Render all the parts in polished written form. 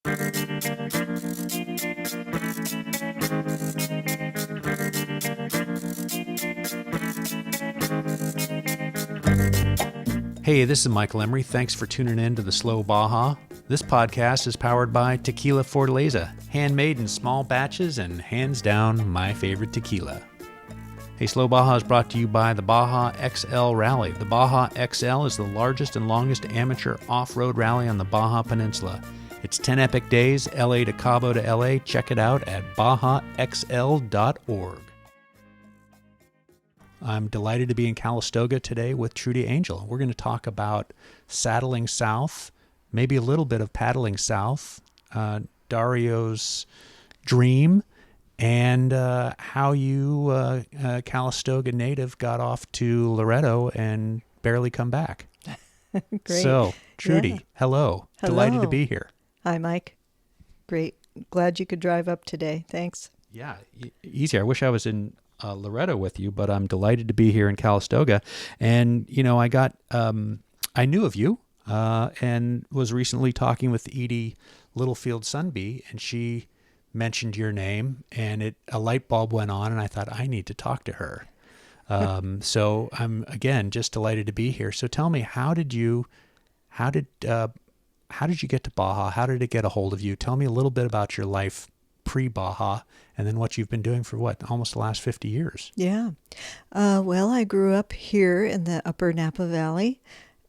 Hey, this is Michael Emery. Thanks for tuning in to The Slow Baja. This podcast is powered by Tequila Fortaleza, handmade in small batches and hands down my favorite tequila. Hey, Slow Baja is brought to you by the Baja XL Rally. The Baja XL is the largest and longest amateur off-road rally on the Baja Peninsula. It's 10 epic days, LA to Cabo to LA. Check it out at bajaxl.org. I'm delighted to be in Calistoga today with Trudi Angell. We're going to talk about saddling south, maybe a little bit of paddling south, Dario's dream, and how you, Calistoga native, got off to Loreto and barely come back. Great. So, Trudi, hello. Delighted to be here. Hi, Mike. Great. Glad you could drive up today. Thanks. Yeah, easy. I wish I was in Loreto with you, but I'm delighted to be here in Calistoga. And, you know, I knew of you and was recently talking with Edie Littlefield Sunby, and she mentioned your name, and a light bulb went on, and I thought, I need to talk to her. So I'm, again, just delighted to be here. So tell me, how did you get to Baja? How did it get a hold of you? Tell me a little bit about your life pre-Baja, and then what you've been doing for almost the last 50 years. Yeah. Well, I grew up here in the upper Napa Valley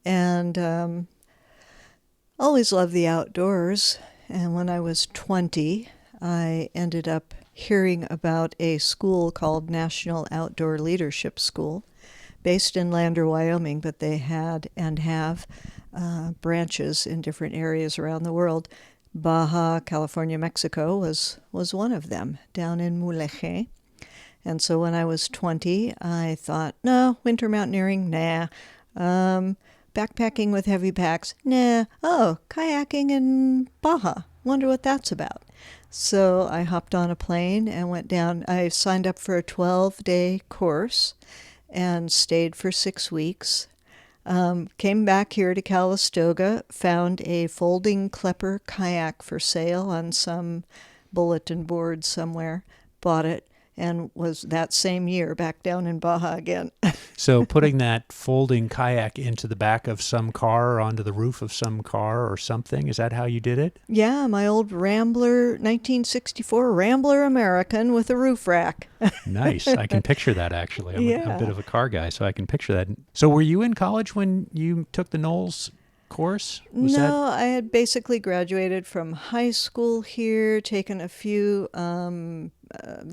and always loved the outdoors. And when I was 20, I ended up hearing about a school called National Outdoor Leadership School based in Lander, Wyoming, but they had and have branches in different areas around the world. Baja, California, Mexico was one of them, down in Mulegé. And so when I was 20, I thought, no, winter mountaineering, nah. Backpacking with heavy packs, nah. Oh, kayaking in Baja, wonder what that's about. So I hopped on a plane and went down. I signed up for a 12-day course and stayed for 6 weeks. Came back here to Calistoga, found a folding Klepper Kayak for sale on some bulletin board somewhere, bought it, and was that same year back down in Baja again. So putting that folding kayak into the back of some car or onto the roof of some car or something, is that how you did it? Yeah, my old Rambler, 1964 Rambler American with a roof rack. Nice. I can picture that, actually. I'm a bit of a car guy, so I can picture that. So were you in college when you took the Knowles course? I had basically graduated from high school here, taken a few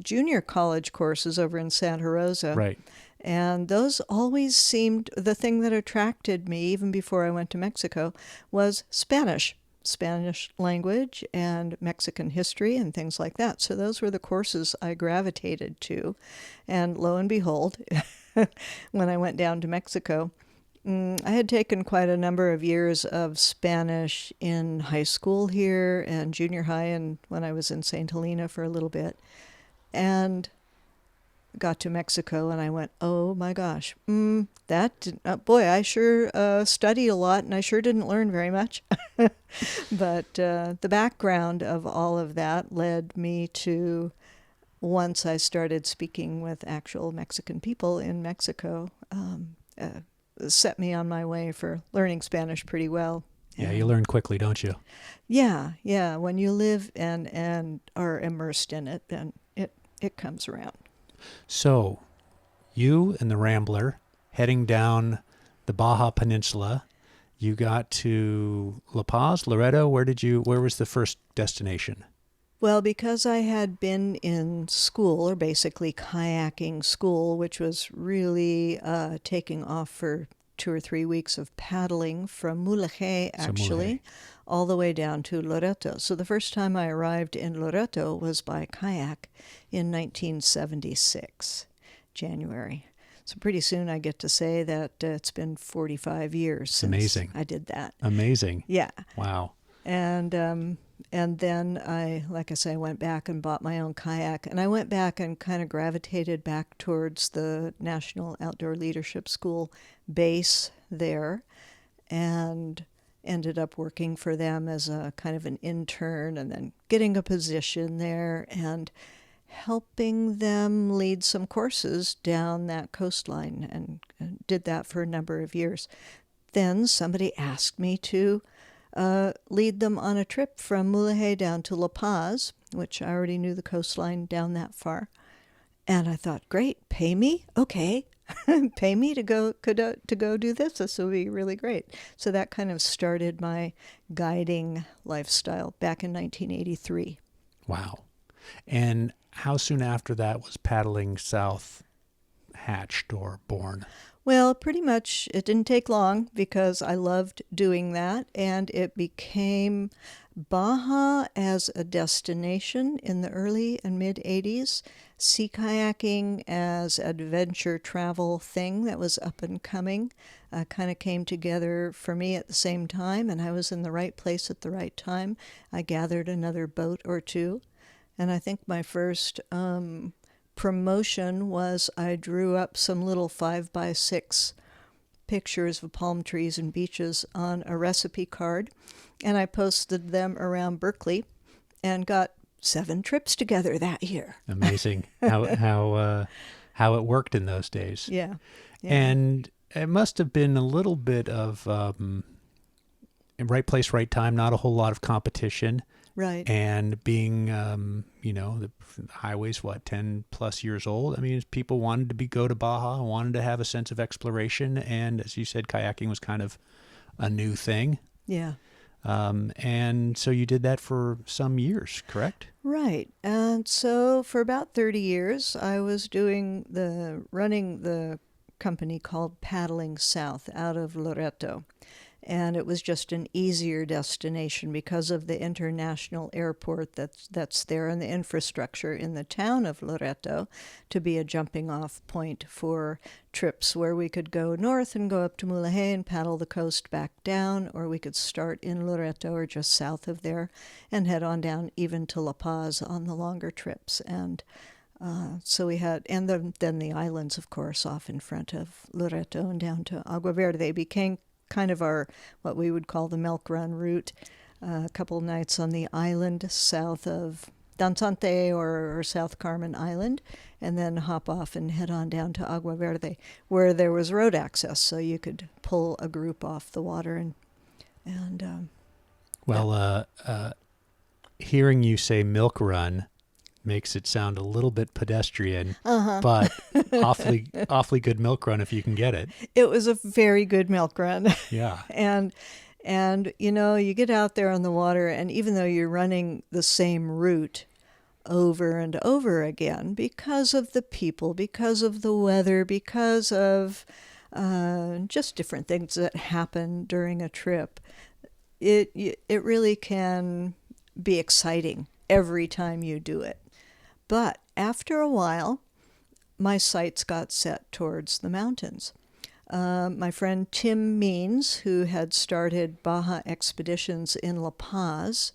junior college courses over in Santa Rosa. Right. And those always seemed, the thing that attracted me, even before I went to Mexico, was Spanish language and Mexican history and things like that. So those were the courses I gravitated to. And lo and behold, when I went down to Mexico, I had taken quite a number of years of Spanish in high school here and junior high, and when I was in St. Helena for a little bit. And got to Mexico and I went, oh my gosh, boy, I sure studied a lot and I sure didn't learn very much. But the background of all of that led me to, once I started speaking with actual Mexican people in Mexico, set me on my way for learning Spanish pretty well. Yeah, you learn quickly, don't you? Yeah. When you live and are immersed in it, then it comes around. So, you and the Rambler heading down the Baja Peninsula, you got to La Paz, Loreto. Where was the first destination? Well, because I had been in school, or basically kayaking school, which was really taking off for 2 or 3 weeks of paddling from Mulegé, actually, all the way down to Loreto. So the first time I arrived in Loreto was by kayak in 1976, January. So pretty soon I get to say that it's been 45 years since I did that. Amazing. Yeah. Wow. And then I went back and bought my own kayak. And I went back and kind of gravitated back towards the National Outdoor Leadership School base there. And ended up working for them as a kind of an intern and then getting a position there and helping them lead some courses down that coastline, and did that for a number of years. Then somebody asked me to lead them on a trip from Mulegé down to La Paz, which I already knew the coastline down that far. And I thought, great, pay me? Okay. Pay me to go do this. This will be really great. So that kind of started my guiding lifestyle back in 1983. Wow. And how soon after that was paddling south hatched or born? Well, pretty much it didn't take long because I loved doing that, and it became Baja as a destination in the early and mid 80s, sea kayaking as adventure travel thing that was up and coming, kind of came together for me at the same time, and I was in the right place at the right time. I gathered another boat or two, and I think my first promotion was I drew up some little 5x6 pictures of palm trees and beaches on a recipe card, and I posted them around Berkeley and got 7 trips together that year. Amazing how it worked in those days. Yeah. And it must have been a little bit of right place, right time, not a whole lot of competition. Right. And being, the highway's 10 plus years old. I mean, people wanted to go to Baja, wanted to have a sense of exploration. And as you said, kayaking was kind of a new thing. Yeah. And so you did that for some years, correct? Right. And so for about 30 years, I was running the company called Paddling South out of Loreto. And it was just an easier destination because of the international airport that's there and the infrastructure in the town of Loreto to be a jumping off point for trips where we could go north and go up to Mulegé and paddle the coast back down, or we could start in Loreto or just south of there and head on down even to La Paz on the longer trips. And so we had, and then the islands, of course, off in front of Loreto and down to Agua Verde became kind of our, what we would call the milk run route. A couple nights on the island south of Danzante or South Carmen Island, and then hop off and head on down to Agua Verde, where there was road access, so you could pull a group off the water. Hearing you say milk run makes it sound a little bit pedestrian, but awfully good milk run if you can get it. It was a very good milk run. Yeah. and you get out there on the water, and even though you're running the same route over and over again because of the people, because of the weather, because of just different things that happen during a trip, it really can be exciting every time you do it. But after a while, my sights got set towards the mountains. My friend Tim Means, who had started Baja expeditions in La Paz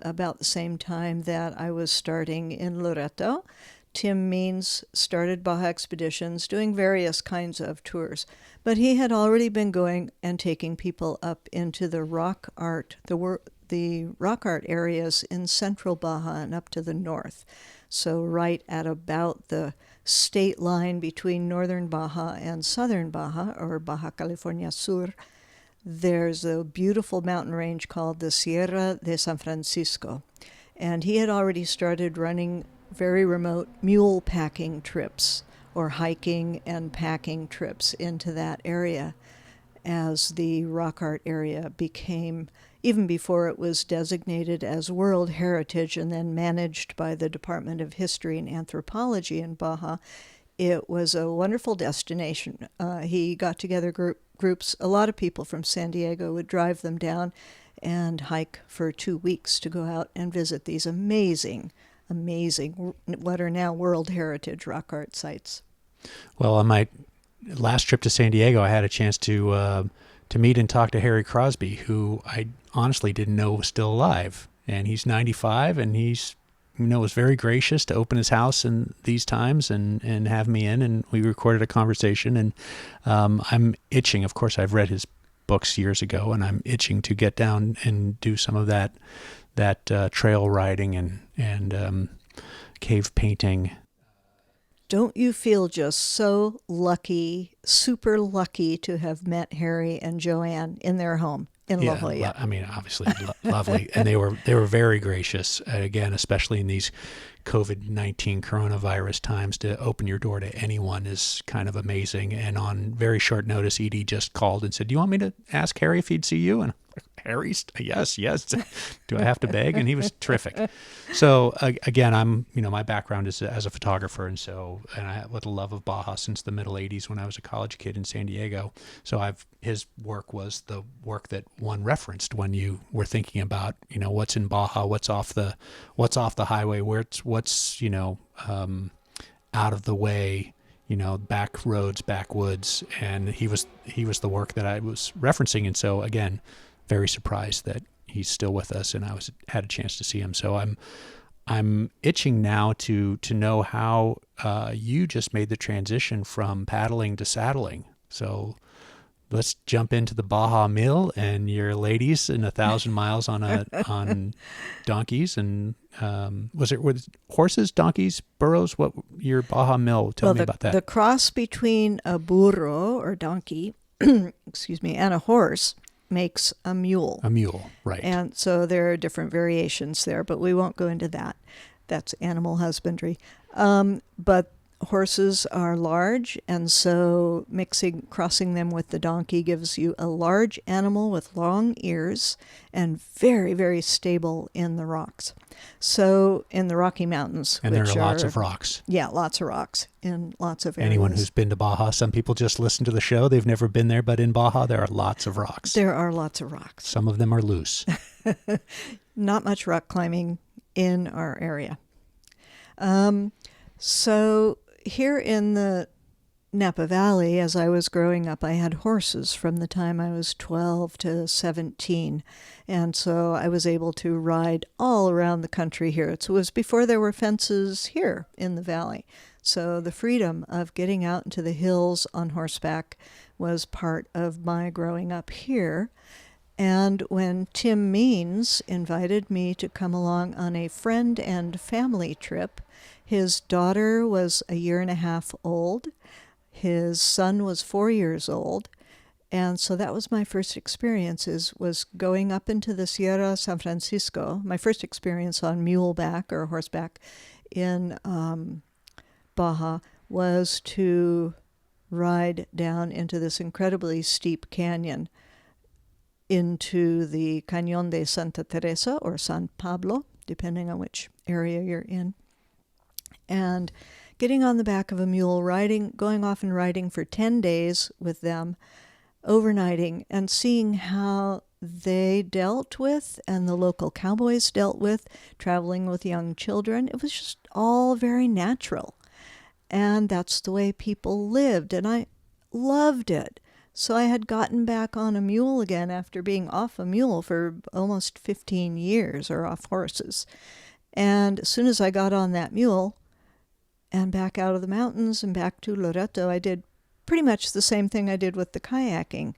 about the same time that I was starting in Loreto, Tim Means started Baja expeditions, doing various kinds of tours. But he had already been going and taking people up into the rock art, the rock art areas in central Baja and up to the north. So right at about the state line between northern Baja and southern Baja, or Baja California Sur, there's a beautiful mountain range called the Sierra de San Francisco. And he had already started running very remote mule packing trips, or hiking and packing trips into that area, as the rock art area became, even before it was designated as World Heritage and then managed by the Department of History and Anthropology in Baja, it was a wonderful destination. He got together groups, a lot of people from San Diego would drive them down and hike for 2 weeks to go out and visit these amazing, what are now World Heritage rock art sites. Well, on my last trip to San Diego, I had a chance to meet and talk to Harry Crosby, who I honestly didn't know was still alive. And he's 95, and was very gracious to open his house in these times and have me in, and we recorded a conversation. And I'm itching. Of course, I've read his books years ago, and I'm itching to get down and do some of that trail riding and cave painting. Don't you feel just so lucky, super lucky to have met Harry and Joanne in their home in La Jolla? I mean, obviously lovely, and they were very gracious. Again, especially in these COVID-19 coronavirus times, to open your door to anyone is kind of amazing. And on very short notice, Edie just called and said, "Do you want me to ask Harry if he'd see you?" And Harry's, yes. Do I have to beg? And he was terrific. So again, I'm, my background is as a photographer, and I with a love of Baja since the middle '80s when I was a college kid in San Diego. So his work was the work that one referenced when you were thinking about, what's in Baja, what's off the highway, what's out of the way, back roads, backwoods, and he was the work that I was referencing. And so again, very surprised that he's still with us, and I had a chance to see him. So I'm itching now to know how you just made the transition from paddling to saddling. So let's jump into the Baja Mill and your ladies in 1,000 miles on donkeys. And were horses, donkeys, burros? What your Baja Mill? Tell me about that. The cross between a burro or donkey, excuse me, and a horse makes a mule. A mule, right. And so there are different variations there, but we won't go into that. That's animal husbandry. But horses are large, and so crossing them with the donkey gives you a large animal with long ears and very, very stable in the rocks. So in the Rocky Mountains. And there are lots of rocks. Yeah, lots of rocks in lots of areas. Anyone who's been to Baja, some people just listen to the show. They've never been there, but in Baja, there are lots of rocks. There are lots of rocks. Some of them are loose. Not much rock climbing in our area. So here in the Napa Valley, as I was growing up, I had horses from the time I was 12 to 17. And so I was able to ride all around the country here. It was before there were fences here in the valley. So the freedom of getting out into the hills on horseback was part of my growing up here. And when Tim Means invited me to come along on a friend and family trip, his daughter was 1.5 years old. His son was 4 years old. And so that was my first experience, was going up into the Sierra San Francisco. My first experience on muleback or horseback in Baja was to ride down into this incredibly steep canyon into the Cañón de Santa Teresa or San Pablo, depending on which area you're in. And getting on the back of a mule, going off and riding for 10 days with them, overnighting, and seeing how they dealt with and the local cowboys dealt with traveling with young children. It was just all very natural. And that's the way people lived, and I loved it. So I had gotten back on a mule again after being off a mule for almost 15 years, or off horses. And as soon as I got on that mule and back out of the mountains and back to Loreto, I did pretty much the same thing I did with the kayaking.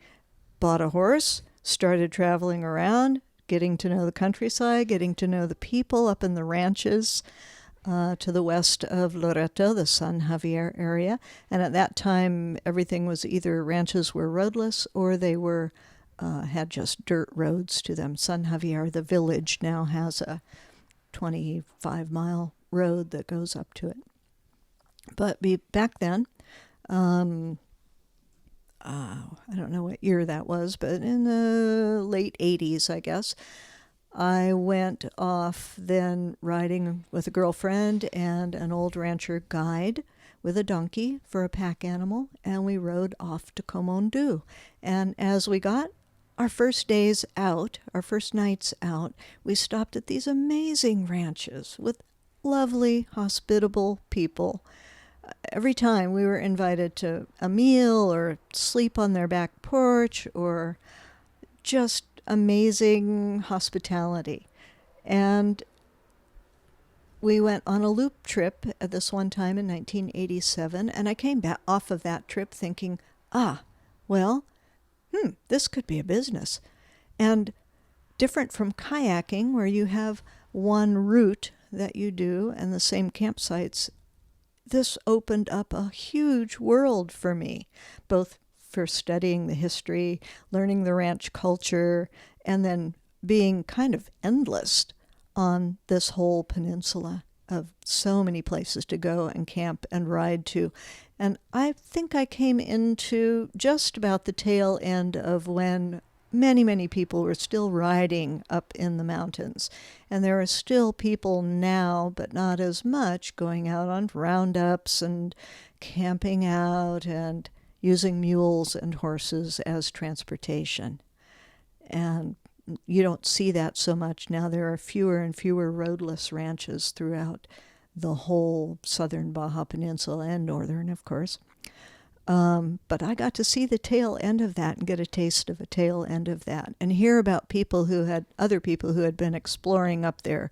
Bought a horse, started traveling around, getting to know the countryside, getting to know the people up in the ranches to the west of Loreto, the San Javier area. And at that time, everything was either ranches were roadless or they were had just dirt roads to them. San Javier, the village, now has a 25-mile road that goes up to it. But back then, I don't know what year that was, but in the late 80s, I guess, I went off then riding with a girlfriend and an old rancher guide with a donkey for a pack animal, and we rode off to Comondú. And as we got our first days out, our first nights out, we stopped at these amazing ranches with lovely, hospitable people. Every time we were invited to a meal or sleep on their back porch, or just amazing hospitality. And we went on a loop trip at this one time in 1987, and I came back off of that trip thinking, well, this could be a business. And different from kayaking, where you have one route that you do and the same campsites, this opened up a huge world for me, both for studying the history, learning the ranch culture, and then being kind of endless on this whole peninsula of so many places to go and camp and ride to. And I think I came into just about the tail end of when many, many people were still riding up in the mountains. And there are still people now, but not as much, going out on roundups and camping out and using mules and horses as transportation. And you don't see that so much now. There are fewer and fewer roadless ranches throughout the whole southern Baja Peninsula and northern, of course. But I got to see the tail end of that and get a taste of a tail end of that and hear about other people who had been exploring up there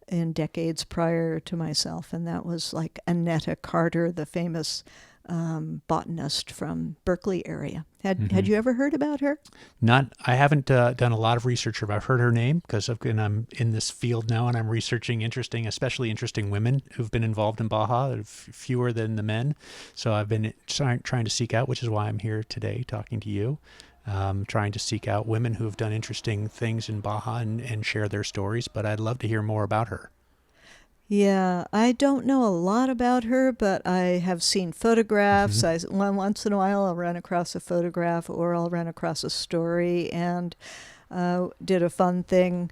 in decades prior to myself. And that was like Annetta Carter, the famous botanist from Berkeley area. Had you ever heard about her? I haven't done a lot of research. I've heard her name because I'm in this field now, and I'm researching especially interesting women who've been involved in Baja, fewer than the men. So I've been trying to seek out, which is why I'm here today talking to you, trying to seek out women who have done interesting things in Baja and share their stories. But I'd love to hear more about her. Yeah, I don't know a lot about her, but I have seen photographs. Once in a while, I'll run across a photograph or I'll run across a story, and did a fun thing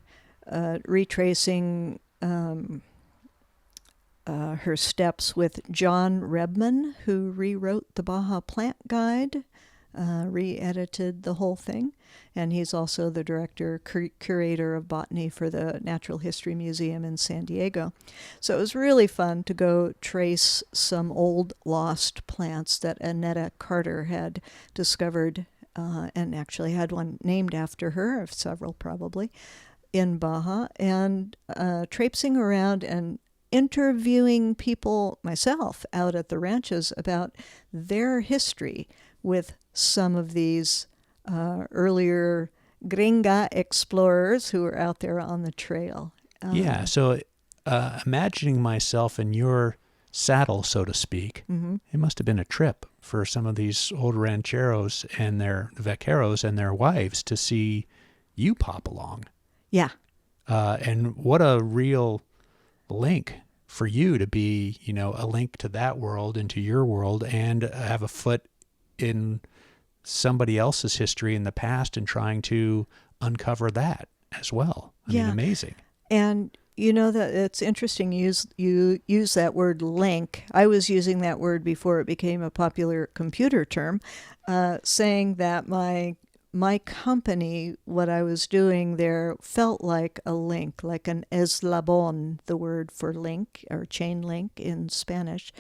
retracing her steps with John Rebman, who rewrote the Baja Plant Guide, re-edited the whole thing. And he's also the director, curator of botany for the Natural History Museum in San Diego. So it was really fun to go trace some old lost plants that Annetta Carter had discovered, and actually had one named after her, several probably, in Baja, and traipsing around and interviewing people myself out at the ranches about their history with some of these earlier gringa explorers who were out there on the trail. So imagining myself in your saddle, so to speak, it must have been a trip for some of these old rancheros and their vaqueros and their wives to see you pop along. Yeah. And what a real link for you to be, a link to that world, into your world, and have a foot in somebody else's history in the past and trying to uncover that as well. I mean, amazing. And that it's interesting you use that word link. I was using that word before it became a popular computer term, saying that my company, what I was doing there, felt like a link, like an eslabon, the word for link or chain link in Spanish,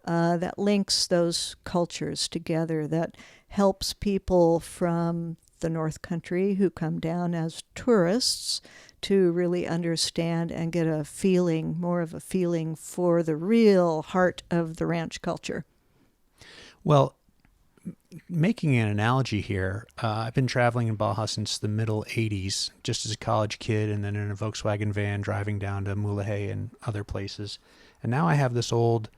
that links those cultures together, that helps people from the North Country who come down as tourists to really understand and get more of a feeling for the real heart of the ranch culture. Well, making an analogy here, I've been traveling in Baja since the middle 80s, just as a college kid, and then in a Volkswagen van driving down to Mulegé and other places. And now I have this old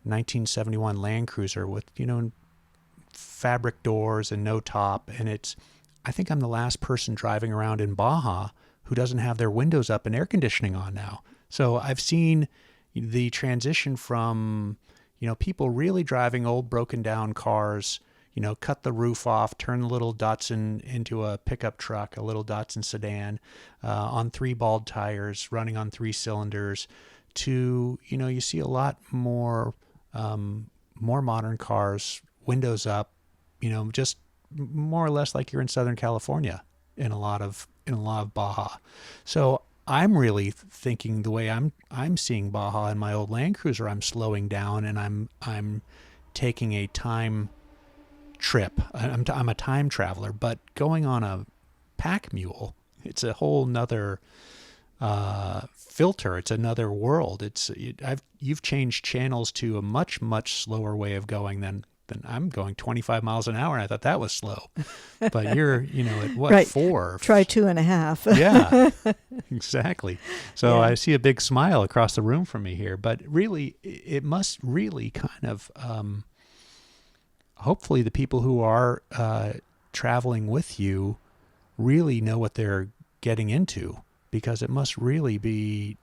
1971 Land Cruiser with, fabric doors and no top. And I think I'm the last person driving around in Baja who doesn't have their windows up and air conditioning on now. So I've seen the transition from, people really driving old broken down cars, cut the roof off, turn the little Datsun into a pickup truck, a little Datsun sedan, on 3 bald tires, running on 3 cylinders, to, you see a lot more modern cars, windows up, just more or less like you're in Southern California in a lot of Baja. So I'm really thinking the way I'm seeing Baja in my old Land Cruiser, I'm slowing down and I'm taking a time trip. I'm a time traveler, but going on a pack mule, it's a whole nother filter. It's another world. You've changed channels to a much, much slower way of going than then I'm going 25 miles an hour. And I thought that was slow. But you're, at what, Right. 4? Try 2.5. Yeah, exactly. So Yeah. I see a big smile across the room from me here. But really, it must really kind of, hopefully the people who are traveling with you really know what they're getting into, because it must really be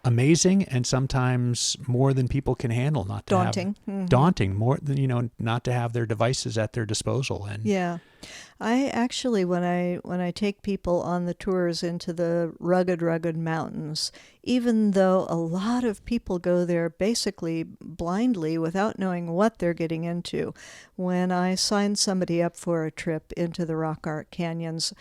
amazing and sometimes more than people can handle, not to Daunting. have daunting, more than, not to have their devices at their disposal. And Yeah. I actually, when I take people on the tours into the rugged mountains, even though a lot of people go there basically blindly without knowing what they're getting into, when I sign somebody up for a trip into the rock art canyons,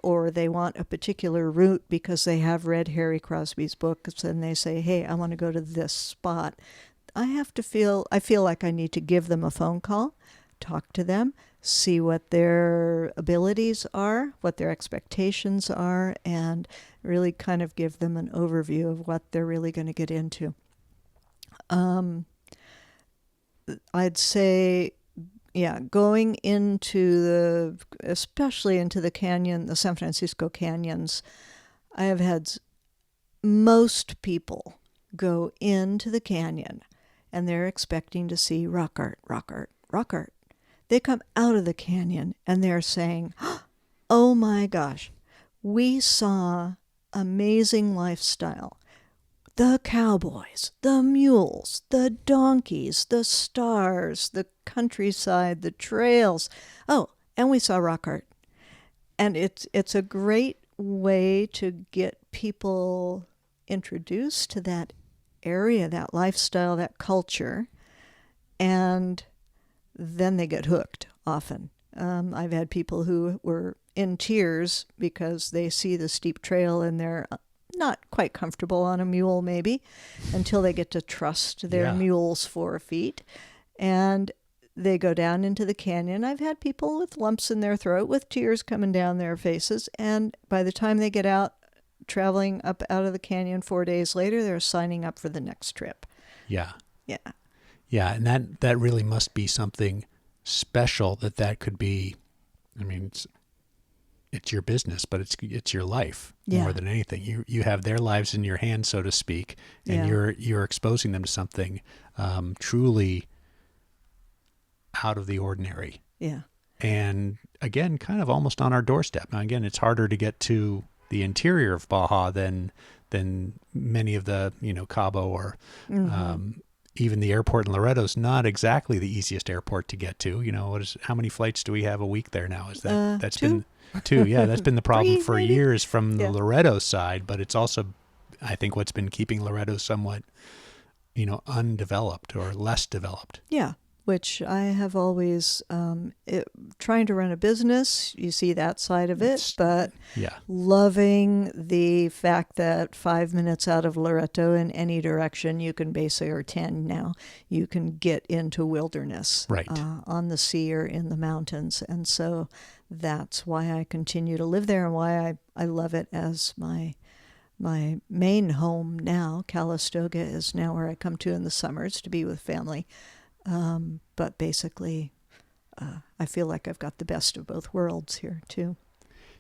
or they want a particular route because they have read Harry Crosby's books and they say, hey, I want to go to this spot, I feel like I need to give them a phone call, talk to them, see what their abilities are, what their expectations are, and really kind of give them an overview of what they're really going to get into. I'd say, yeah, going especially into the San Francisco canyons, I have had most people go into the canyon and they're expecting to see rock art, rock art, rock art. They come out of the canyon and they're saying, oh my gosh, we saw amazing lifestyle. The cowboys, the mules, the donkeys, the stars, the countryside, the trails. Oh, and we saw rock art. And it's a great way to get people introduced to that area, that lifestyle, that culture, and then they get hooked often. I've had people who were in tears because they see the steep trail and they're not quite comfortable on a mule maybe until they get to trust their mule's 4 feet. And they go down into the canyon. I've had people with lumps in their throat with tears coming down their faces. And by the time they get out, traveling up out of the canyon 4 days later, they're signing up for the next trip. Yeah. Yeah. Yeah. And that really must be something special that could be, I mean, it's your business, but it's your life more than anything. You have their lives in your hands, so to speak, and you're exposing them to something truly out of the ordinary. Yeah. And again, kind of almost on our doorstep. Now, again, it's harder to get to the interior of Baja than many of the, Cabo or even the airport in Loreto is not exactly the easiest airport to get to. How many flights do we have a week there now? Is that's 2? been 2? Yeah, that's been the problem 3 for maybe? years from the Loreto side, but it's also, I think, what's been keeping Loreto somewhat, undeveloped or less developed. Yeah, which I have always, trying to run a business, you see that side of it, but loving the fact that 5 minutes out of Loreto in any direction, you can basically, or 10 now, you can get into wilderness on the sea or in the mountains. And so that's why I continue to live there and why I love it as my main home now. Calistoga is now where I come to in the summers to be with family. But basically, I feel like I've got the best of both worlds here, too.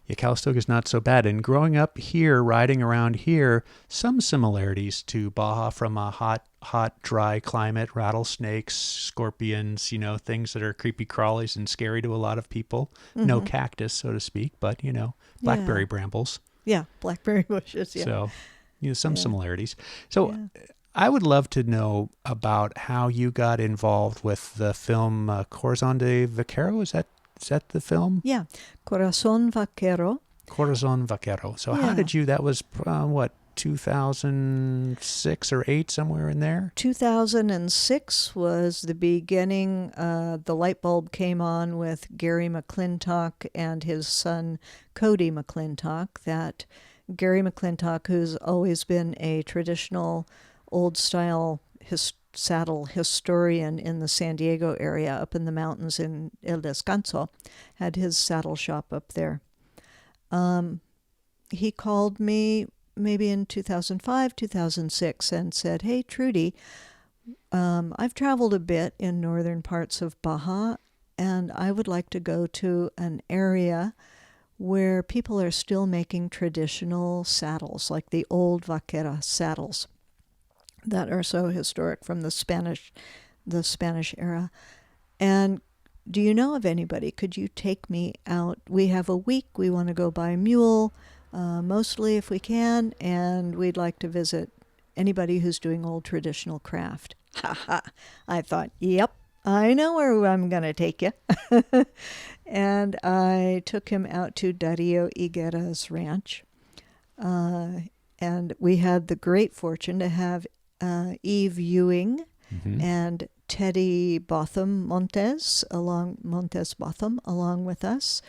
Yeah, Calistoga is not so bad. And growing up here, riding around here, some similarities to Baja from a hot, dry climate, rattlesnakes, scorpions, things that are creepy crawlies and scary to a lot of people. Mm-hmm. No cactus, so to speak, but, blackberry brambles. Yeah, blackberry bushes, yeah. So, some similarities. So I would love to know about how you got involved with the film Corazon de Vaquero. Is that the film? Yeah, Corazon Vaquero. Corazon Vaquero. So how did you, that was 2006 or 8, somewhere in there? 2006 was the beginning. The light bulb came on with Gary McClintock and his son Cody McClintock. That Gary McClintock, who's always been a traditional old-style saddle historian in the San Diego area, up in the mountains in El Descanso, had his saddle shop up there. He called me maybe in 2005, 2006 and said, hey, Trudi, I've traveled a bit in northern parts of Baja, and I would like to go to an area where people are still making traditional saddles, like the old vaquera saddles that are so historic from the Spanish era. And do you know of anybody? Could you take me out? We have a week. We want to go by mule, mostly if we can, and we'd like to visit anybody who's doing old traditional craft. Ha ha. I thought, yep, I know where I'm going to take you. And I took him out to Dario Higuera's ranch. And we had the great fortune to have Eve Ewing and Teddy Montes Botham along with us.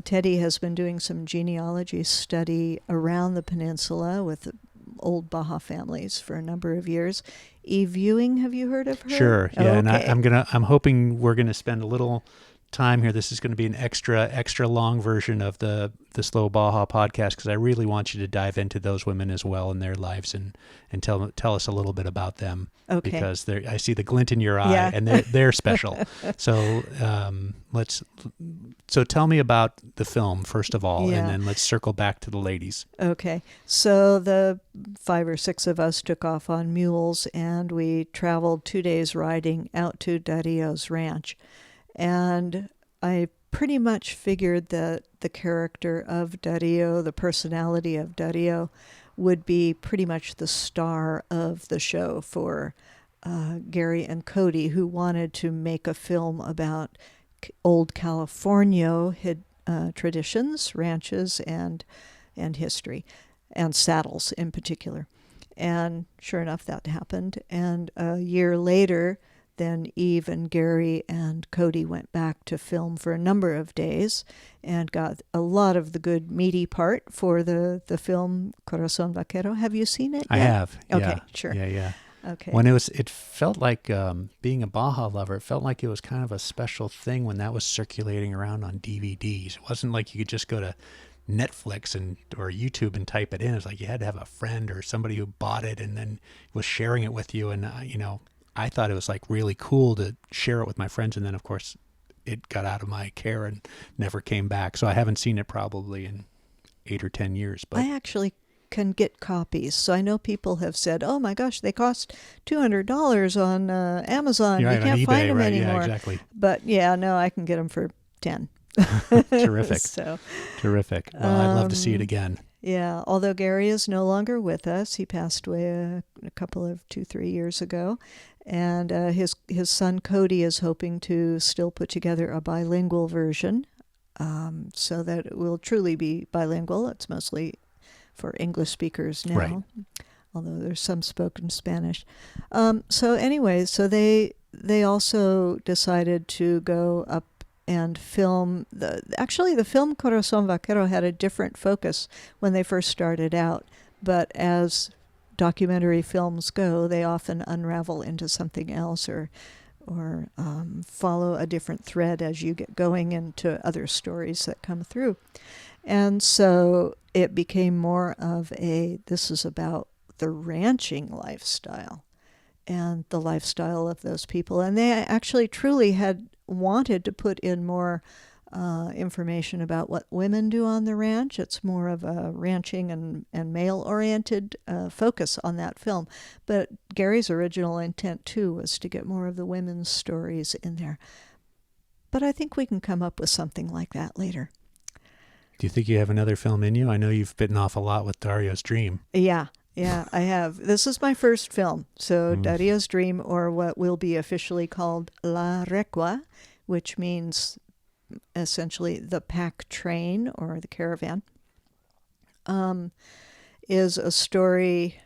Teddy has been doing some genealogy study around the peninsula with old Baja families for a number of years. Eve Ewing, have you heard of her? Sure. Yeah, okay. And I'm hoping we're gonna spend a little time here. This is going to be an extra long version of the Slow Baja podcast, because I really want you to dive into those women as well in their lives and tell us a little bit about them. Okay. Because I see the glint in your eye, yeah. and they're special. So so tell me about the film first of all, and then let's circle back to the ladies. Okay. So the 5 or 6 of us took off on mules, and we traveled 2 days riding out to Dario's ranch. And I pretty much figured that the character of Dario, the personality of Dario, would be pretty much the star of the show for Gary and Cody, who wanted to make a film about old California traditions, ranches, and history, and saddles in particular. And sure enough, that happened. And a year later, then Eve and Gary and Cody went back to film for a number of days and got a lot of the good meaty part for the film Corazon Vaquero. Have you seen it yet? I have. Okay, yeah. sure. Yeah. Okay. It felt like, being a Baja lover, it felt like it was kind of a special thing when that was circulating around on DVDs. It wasn't like you could just go to Netflix or YouTube and type it in. It was like you had to have a friend or somebody who bought it and then was sharing it with you. And, I thought it was like really cool to share it with my friends. And then, of course, it got out of my care and never came back. So I haven't seen it probably in 8 or 10 years. But I actually can get copies. So I know people have said, oh my gosh, they cost $200 on Amazon. You're right, you can't on eBay, find them right? anymore. Yeah, exactly. But no, I can get them for 10. Terrific. So, terrific. Well, I'd love to see it again. Yeah, although Gary is no longer with us. He passed away a couple of 2-3 years ago. And his son Cody is hoping to still put together a bilingual version, so that it will truly be bilingual. It's mostly for English speakers now, right, although there's some spoken Spanish. So anyway, so they also decided to go up and film. Actually, the film Corazon Vaquero had a different focus when they first started out, but as documentary films go, they often unravel into something else or follow a different thread as you get going into other stories that come through. And so it became more of this is about the ranching lifestyle and the lifestyle of those people. And they actually truly had wanted to put in more information about what women do on the ranch. It's more of a ranching and male-oriented focus on that film. But Gary's original intent, too, was to get more of the women's stories in there. But I think we can come up with something like that later. Do you think you have another film in you? I know you've bitten off a lot with Dario's Dream. Yeah, I have. This is my first film. So Dario's Dream, or what will be officially called La Recua, which means essentially the pack train or the caravan, is a story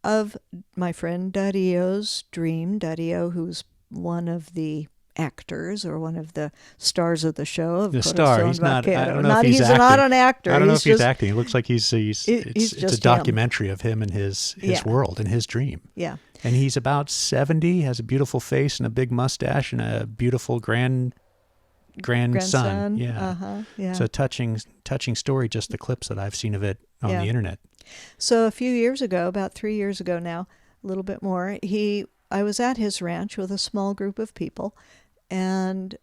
of my friend Dario's dream. Dario, who's one of the actors or one of the stars of the show. Of the star. He's not. I don't know if he's acting. Not an actor. I don't know if he's acting. It looks like it's just a documentary of him and his world and his dream. Yeah. And he's about 70, has a beautiful face and a big mustache and a beautiful grandson. Yeah. Uh-huh. Yeah. It's a touching story, just the clips that I've seen of it on the internet. So a few years ago, about 3 years ago now, a little bit more, he I was at his ranch with a small group of people, and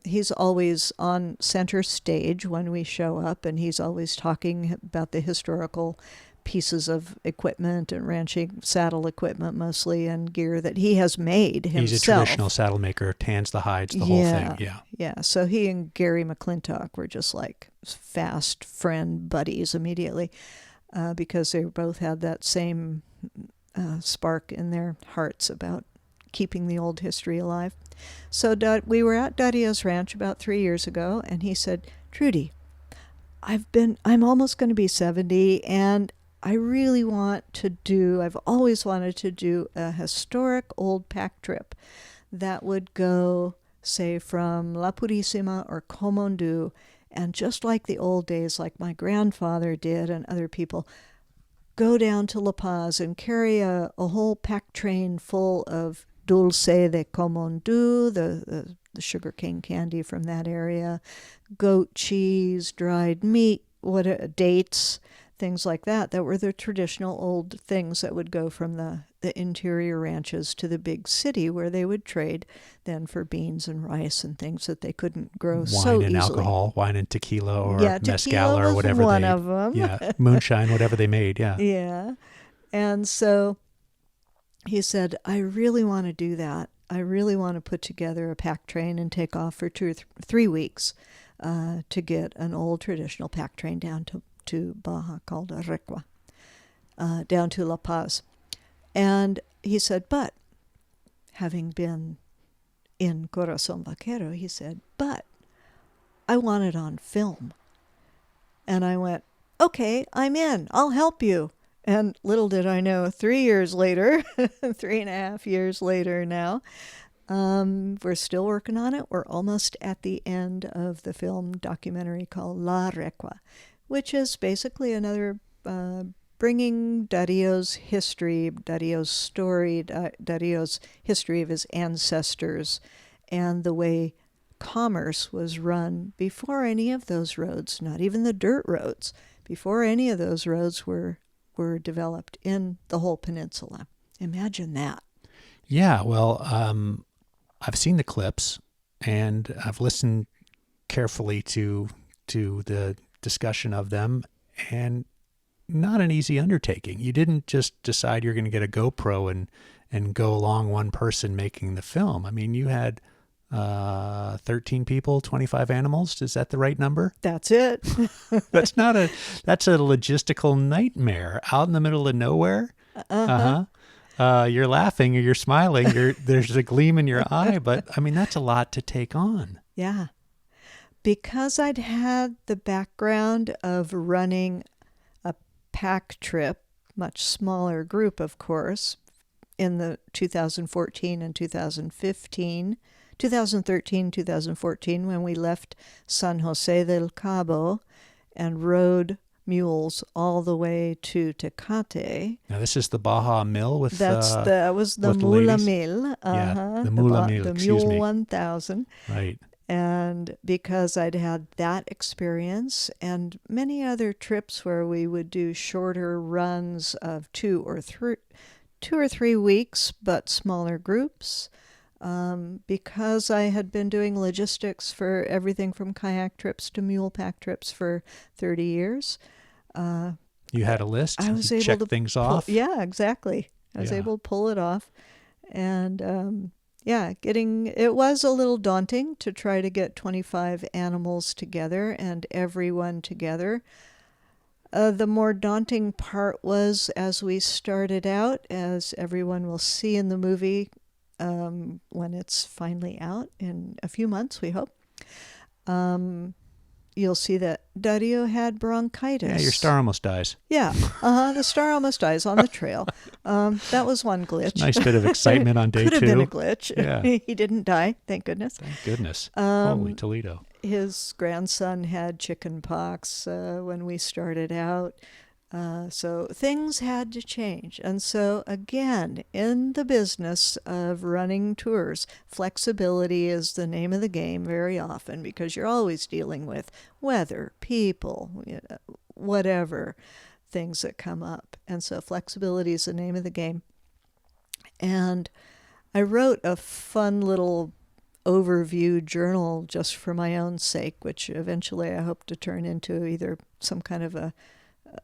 he's always on center stage when we show up, and he's always talking about the historical pieces of equipment and ranching saddle equipment mostly, and gear that he has made himself. He's a traditional saddle maker, tans the hides, the whole thing. Yeah. Yeah. So he and Gary McClintock were just like fast friend buddies immediately, because they both had that same spark in their hearts about keeping the old history alive. So we were at Dadio's ranch about 3 years ago, and he said, "Trudi, I'm almost going to be 70, and I really I've always wanted to do a historic old pack trip that would go, say, from La Purísima or Comondú, and just like the old days, like my grandfather did and other people, go down to La Paz and carry a whole pack train full of dulce de Comondú, the sugarcane candy from that area, goat cheese, dried meat, dates, things like that were the traditional old things that would go from the interior ranches to the big city, where they would trade then for beans and rice and things that they couldn't grow so easily. Wine and alcohol, wine and tequila, or mezcal, tequila or whatever one of them. Yeah, moonshine, whatever they made. Yeah. Yeah. And so he said, "I really want to do that. I really want to put together a pack train and take off for 2 or 3 weeks to get an old traditional pack train down to Baja called Arequipa, down to La Paz." And he said, but having been in Corazon Vaquero, he said, but I want it on film. And I went, okay, I'm in. I'll help you. And little did I know, 3 years later, 3.5 years later now, we're still working on it. We're almost at the end of the film documentary called La Recua, which is basically another bringing Dario's history, Dario's story, Dario's history of his ancestors, and the way commerce was run before any of those roads, not even the dirt roads, before any of those roads were developed in the whole peninsula. Imagine that. Yeah, well, I've seen the clips, and I've listened carefully to the discussion of them, and not an easy undertaking. You didn't just decide you're going to get a GoPro and go along one person making the film. I mean, you had 13 people, 25 animals. Is that the right number? That's it. That's a logistical nightmare out in the middle of nowhere. You're laughing or you're smiling. There's a gleam in your eye, but I mean, that's a lot to take on. Yeah. Because I'd had the background of running a pack trip, much smaller group, of course, in the 2014 and 2015, 2013, 2014, when we left San Jose del Cabo and rode mules all the way to Tecate. Now this is the Baja Mill with that was the Mula Mill. Yeah, the Mula Mill, the excuse Mule me. 1000. Right. And because I'd had that experience and many other trips where we would do shorter runs of 2 or 3 weeks, but smaller groups, because I had been doing logistics for everything from kayak trips to mule pack trips for 30 years. You had a list? I was able able to check things off? Yeah, exactly. I was able to pull it off. And it was a little daunting to try to get 25 animals together and everyone together. The more daunting part was as we started out, as everyone will see in the movie when it's finally out in a few months, we hope. You'll see that Dario had bronchitis. Yeah, your star almost dies. Yeah, the star almost dies on the trail. That was one glitch. Nice bit of excitement on day 2. Could have been a glitch. Yeah. He didn't die, thank goodness. Thank goodness. Holy Toledo. His grandson had chicken pox when we started out. So things had to change. And so again, in the business of running tours, flexibility is the name of the game very often, because you're always dealing with weather, people, whatever things that come up. And so flexibility is the name of the game. And I wrote a fun little overview journal just for my own sake, which eventually I hope to turn into either some kind of a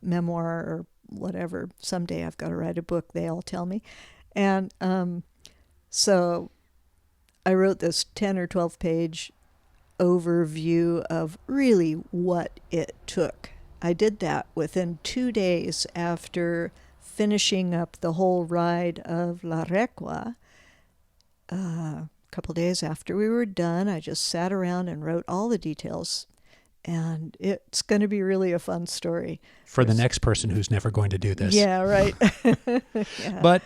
memoir or whatever. Someday I've got to write a book, they all tell me. And so I wrote this 10 or 12 page overview of really what it took. I did that within 2 days after finishing up the whole ride of La Recua. A couple days after we were done, I just sat around and wrote all the details. And it's going to be really a fun story. For the next person who's never going to do this. Yeah, right. Yeah. But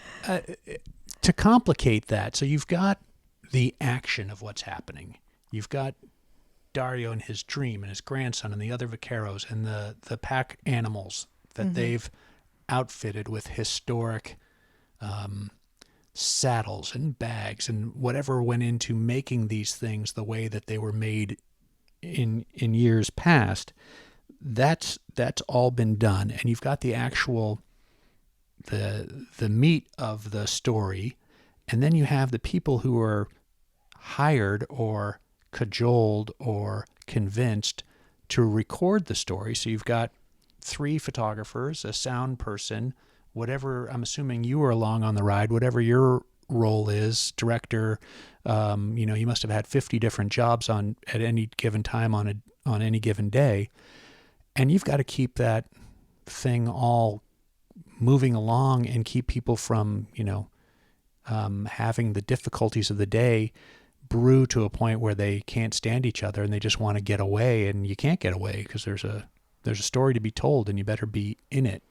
to complicate that, so you've got the action of what's happening. You've got Dario and his dream and his grandson and the other vaqueros and the pack animals that they've outfitted with historic saddles and bags and whatever went into making these things the way that they were made in years past. That's all been done, and you've got the actual the meat of the story, and then you have the people who are hired or cajoled or convinced to record the story. So you've got 3 photographers, a sound person, whatever, I'm assuming you were along on the ride, whatever your role is, director. You must have had 50 different jobs at any given time on any given day, and you've got to keep that thing all moving along and keep people from having the difficulties of the day brew to a point where they can't stand each other and they just want to get away, and you can't get away because there's a story to be told, and you better be in it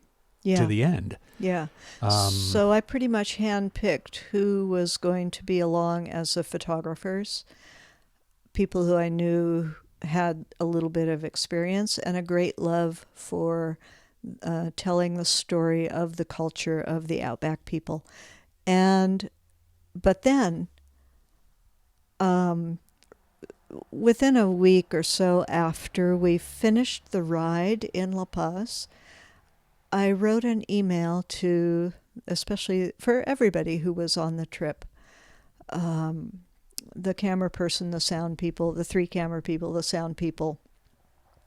to the end. Yeah. So I pretty much handpicked who was going to be along as the photographers, people who I knew had a little bit of experience and a great love for telling the story of the culture of the Outback people. But then, within a week or so after we finished the ride in La Paz, I wrote an email to, especially for everybody who was on the trip, the camera person, the sound people, the 3 camera people, the sound people,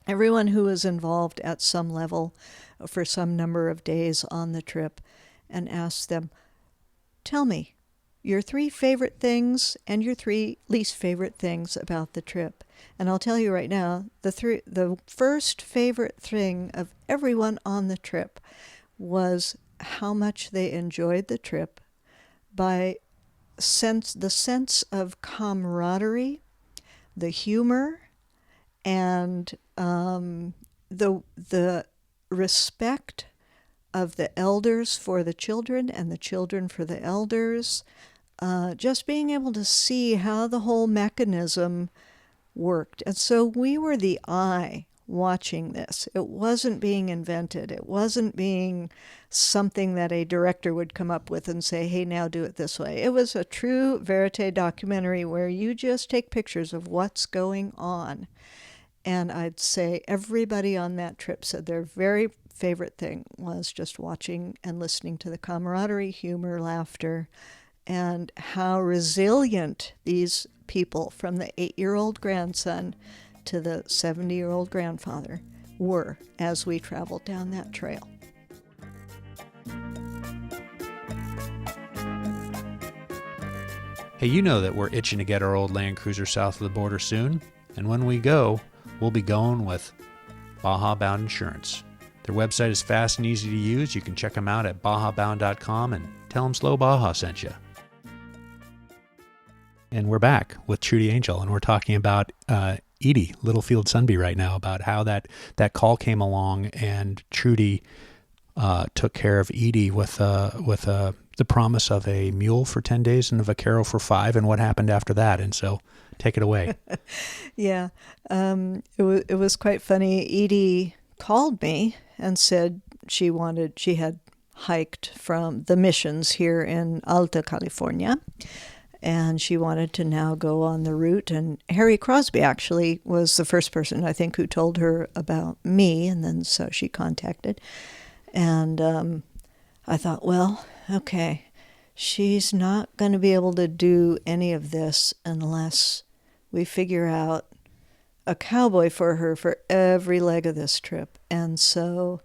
everyone who was involved at some level for some number of days on the trip, and asked them, tell me your 3 favorite things and your 3 least favorite things about the trip. And I'll tell you right now, the first favorite thing of everyone on the trip was how much they enjoyed the trip by the sense of camaraderie, the humor, and the respect of the elders for the children and the children for the elders. Just being able to see how the whole mechanism worked. And so we were the eye watching this. It wasn't being invented. It wasn't being something that a director would come up with and say, hey, now do it this way. It was a true verite documentary where you just take pictures of what's going on. And I'd say everybody on that trip said their very favorite thing was just watching and listening to the camaraderie, humor, laughter, and how resilient these people, from the 8-year-old grandson to the 70-year-old grandfather, were as we traveled down that trail. Hey, you know that we're itching to get our old Land Cruiser south of the border soon, and when we go, we'll be going with Baja Bound Insurance. Their website is fast and easy to use. You can check them out at bajabound.com and tell them Slow Baja sent you. And we're back with Trudi Angell, and we're talking about Edie, Littlefield Sunby, right now, about how that call came along, and Trudi took care of Edie with the promise of a mule for 10 days and a vaquero for 5, and what happened after that. And so, take it away. Yeah, it was quite funny. Edie called me and said she had hiked from the missions here in Alta California, and she wanted to now go on the route. And Harry Crosby actually was the first person, I think, who told her about me, and then so she contacted. And I thought, well, okay, she's not going to be able to do any of this unless we figure out a cowboy for her for every leg of this trip. And so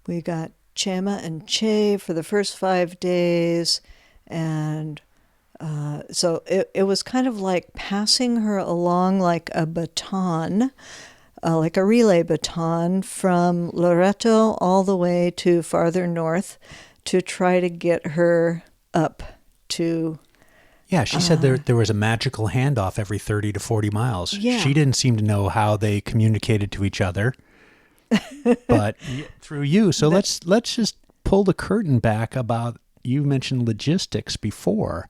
we got Chema and Che for the first 5 days. And so it was kind of like passing her along like a baton, like a relay baton from Loreto all the way to farther north to try to get her up to... Yeah, she said there was a magical handoff every 30 to 40 miles. Yeah. She didn't seem to know how they communicated to each other, but through you. So let's just pull the curtain back about, you mentioned logistics before.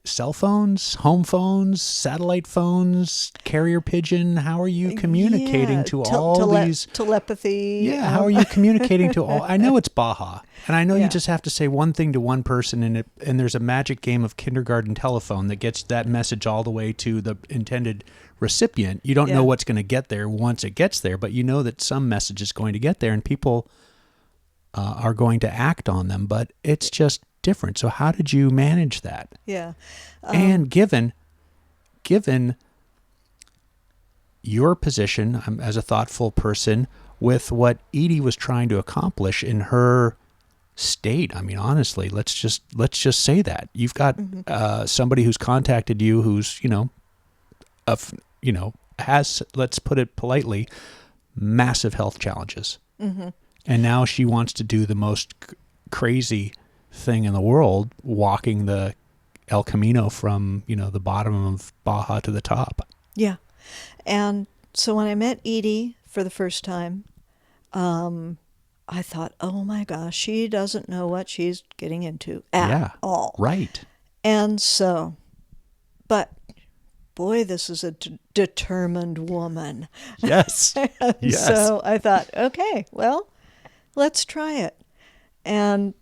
Cell phones, home phones, satellite phones, carrier pigeon. How are you communicating to all these? Telepathy. Yeah, how are you communicating to all? I know it's Baja, and I know Yeah. you just have to say one thing to one person, and there's a magic game of kindergarten telephone that gets that message all the way to the intended recipient. You don't know what's going to get there once it gets there, but you know that some message is going to get there, and people are going to act on them. But it's just different. So how did you manage that? Yeah. And given your position as a thoughtful person with what Edie was trying to accomplish in her state, I mean, honestly, let's just say that you've got somebody who's contacted you, who's has, let's put it politely, massive health challenges, and now she wants to do the most crazy thing in the world, walking the El Camino from, the bottom of Baja to the top. Yeah. And so when I met Edie for the first time, I thought, oh my gosh, she doesn't know what she's getting into at all. Right. And so, but boy, this is a determined woman. Yes. Yes. So I thought, okay, well, let's try it. And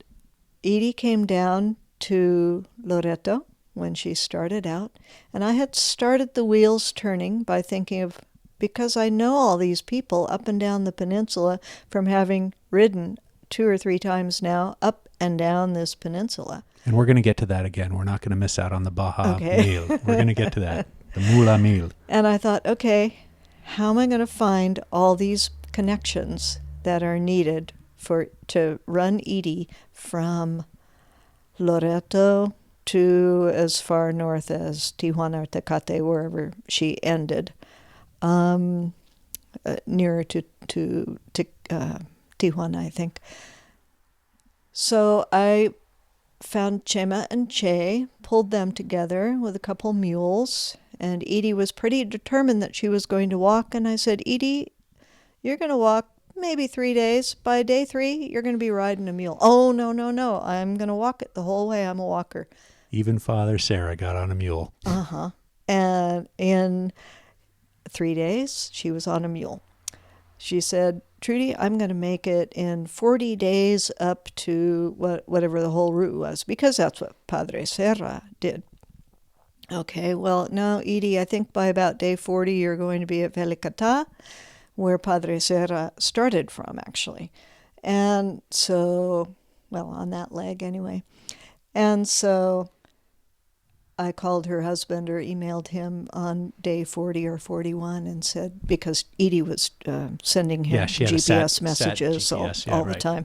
Edie came down to Loreto when she started out, and I had started the wheels turning by thinking of, because I know all these people up and down the peninsula from having ridden 2 or 3 times now up and down this peninsula. And we're going to get to that again. We're not going to miss out on the Baja meal. We're going to get to that, the Mula meal. And I thought, okay, how am I going to find all these connections that are needed to run Edie from Loreto to as far north as Tijuana or Tecate, wherever she ended, nearer to Tijuana, I think. So I found Chema and Che, pulled them together with a couple mules, and Edie was pretty determined that she was going to walk, and I said, Edie, you're going to walk maybe 3 days. By day 3, you're going to be riding a mule. Oh, no. I'm going to walk it the whole way. I'm a walker. Even Father Sarah got on a mule. Uh-huh. And in 3 days, she was on a mule. She said, Trudi, I'm going to make it in 40 days up to whatever the whole route was, because that's what Padre Serra did. Okay, well, no, Edie, I think by about day 40, you're going to be at Velicata, where Padre Serra started from, actually. And so, well, on that leg anyway. And so I called her husband or emailed him on day 40 or 41 and said, because Edie was sending him she had GPS messages sat GPS, all the time.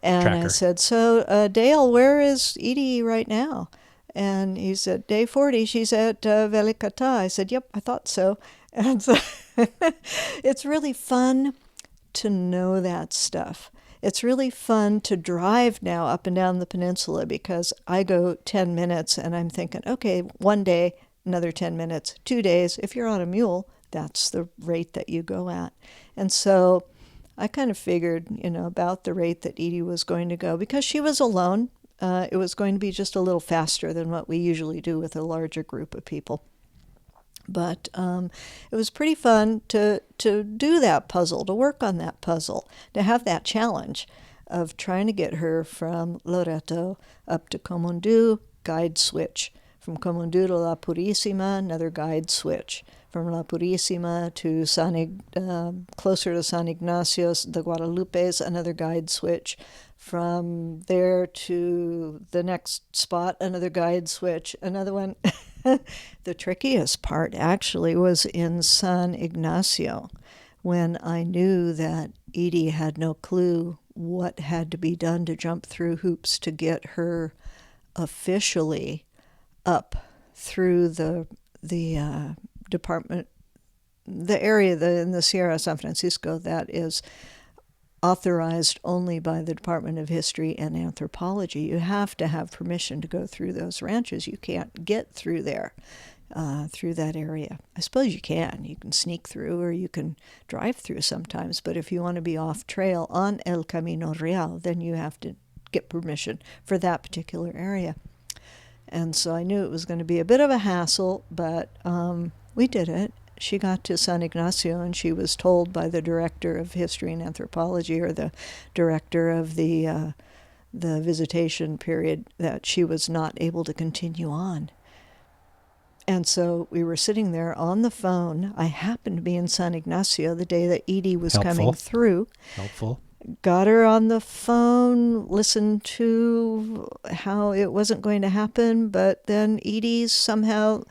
And Tracker. I said, so Dale, where is Edie right now? And he said, day 40, she's at Velicata. I said, yep, I thought so. And so it's really fun to know that stuff. It's really fun to drive now up and down the peninsula, because I go 10 minutes and I'm thinking, okay, 1 day, another 10 minutes, 2 days. If you're on a mule, that's the rate that you go at. And so I kind of figured, about the rate that Edie was going to go, because she was alone. It was going to be just a little faster than what we usually do with a larger group of people. But it was pretty fun to do that puzzle, to work on that puzzle, to have that challenge of trying to get her from Loreto up to Comondu, guide switch. From Comondu to La Purísima, another guide switch. From La Purísima to closer to San Ignacio de Guadalupe's, another guide switch. From there to the next spot, another guide switch, another one. The trickiest part actually was in San Ignacio, when I knew that Edie had no clue what had to be done to jump through hoops to get her officially up through the department, the area in the Sierra San Francisco that is authorized only by the Department of History and Anthropology. You have to have permission to go through those ranches. You can't get through there, through that area. I suppose you can. You can sneak through or you can drive through sometimes, but if you want to be off trail on El Camino Real, then you have to get permission for that particular area. And so I knew it was going to be a bit of a hassle, but we did it. She got to San Ignacio and she was told by the director of history and anthropology, or the director of the visitation period, that she was not able to continue on. And so we were sitting there on the phone. I happened to be in San Ignacio the day that Edie was coming through. Helpful. Got her on the phone, listened to how it wasn't going to happen, but then Edie's somehow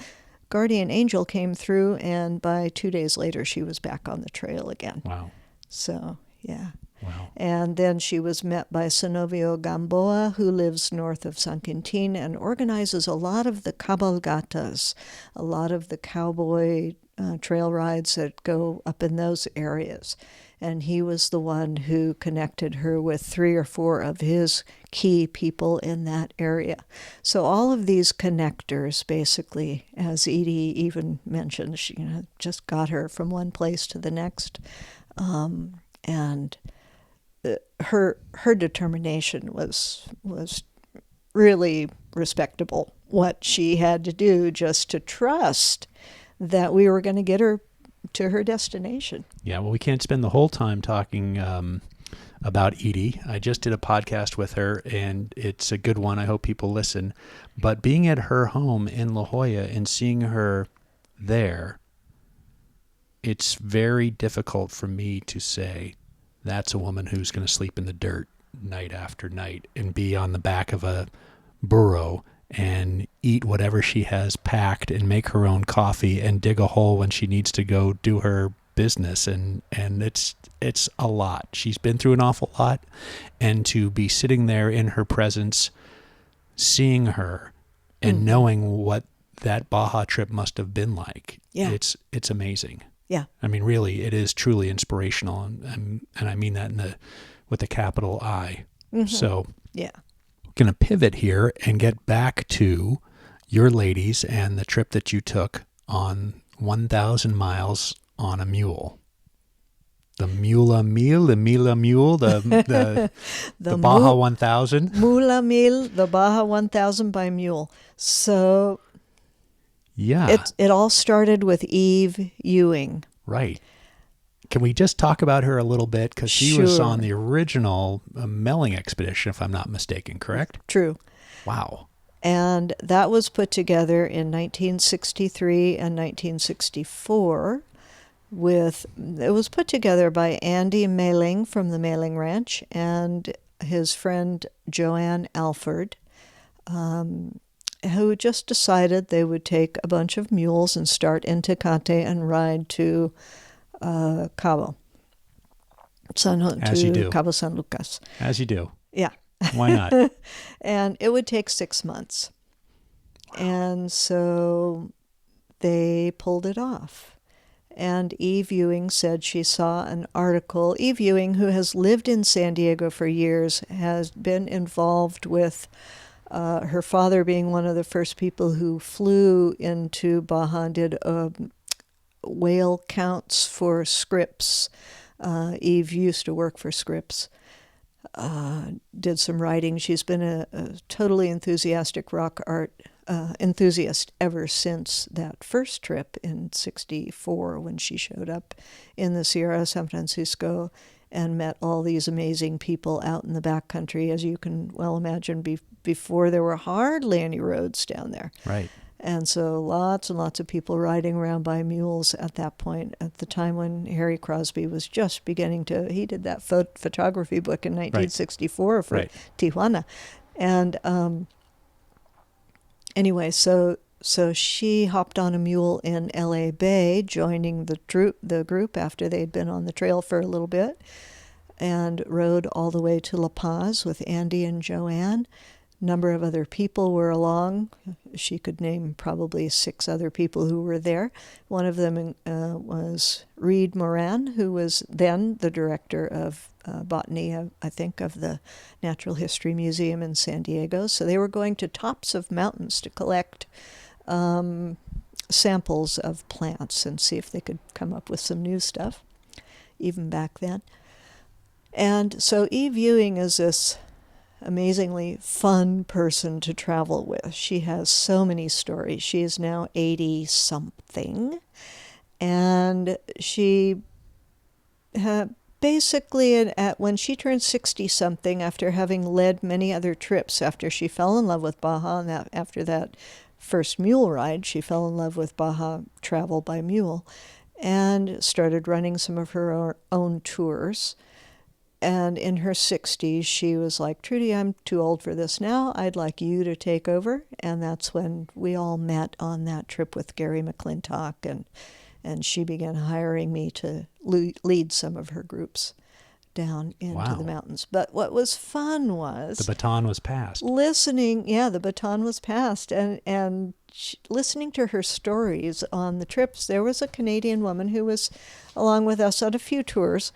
guardian angel came through, and by 2 days later, she was back on the trail again. Wow. So, yeah. Wow. And then she was met by Zenobio Gamboa, who lives north of San Quintin and organizes a lot of the cabalgatas, a lot of the cowboy trail rides that go up in those areas. And he was the one who connected her with 3 or 4 of his key people in that area. So all of these connectors, basically, as Edie even mentioned, she just got her from one place to the next. And her determination was really respectable. What she had to do just to trust that we were going to get her to her destination. Yeah, well, we can't spend the whole time talking about Edie. I just did a podcast with her, and it's a good one. I hope people listen. But being at her home in La Jolla and seeing her there, it's very difficult for me to say that's a woman who's going to sleep in the dirt night after night and be on the back of a burro and eat whatever she has packed and make her own coffee and dig a hole when she needs to go do her business. And it's a lot. She's been through an awful lot. And to be sitting there in her presence, seeing her and knowing what that Baja trip must have been like, it's amazing. Yeah. I mean, really, it is truly inspirational. And I mean that with a capital I. Mm-hmm. So yeah. Going to pivot here and get back to your ladies and the trip that you took on 1,000 miles on a mule. The Mula Mule, the Baja 1000. Mula Mil, the Baja 1000 by mule. So yeah, it all started with Eve Ewing. Right. Can we just talk about her a little bit? Because she was on the original Melling expedition, if I'm not mistaken, correct? True. Wow. And that was put together in 1963 and 1964. It was put together by Andy Melling from the Melling Ranch and his friend Joanne Alford, who just decided they would take a bunch of mules and start in Tecate and ride to Cabo. As you do. Cabo San Lucas. As you do. Yeah. Why not? And it would take 6 months. Wow. And so they pulled it off. And Eve Ewing said she saw an article. Eve Ewing, who has lived in San Diego for years, has been involved with her father being one of the first people who flew into Baja and did whale counts for Scripps. Eve used to work for Scripps. Did some writing. She's been a totally enthusiastic rock art enthusiast ever since that first trip in '64 when she showed up in the Sierra San Francisco and met all these amazing people out in the backcountry, as you can well imagine, before there were hardly any roads down there. Right. And so lots and lots of people riding around by mules at that point, at the time when Harry Crosby was just beginning to, he did that photography book in 1964 for Tijuana. And anyway, so she hopped on a mule in L.A. Bay, joining the group after they'd been on the trail for a little bit, and rode all the way to La Paz with Andy and Joanne. A number of other people were along. She could name probably 6 other people who were there. One of them was Reed Moran, who was then the director of botany, I think, of the Natural History Museum in San Diego. So they were going to tops of mountains to collect samples of plants and see if they could come up with some new stuff, even back then. And so Eve Ewing is this amazingly fun person to travel with. She has so many stories. She is now 80-something, and she basically, when she turned 60-something, after having led many other trips, after she fell in love with Baja, and after that first mule ride, she fell in love with Baja travel by mule, and started running some of her own tours. And in her 60s, she was like, Trudi, I'm too old for this now. I'd like you to take over. And that's when we all met on that trip with Gary McClintock. And she began hiring me to lead some of her groups down into the mountains. But what was fun was... The baton was passed. The baton was passed. And listening to her stories on the trips, there was a Canadian woman who was along with us on a few tours.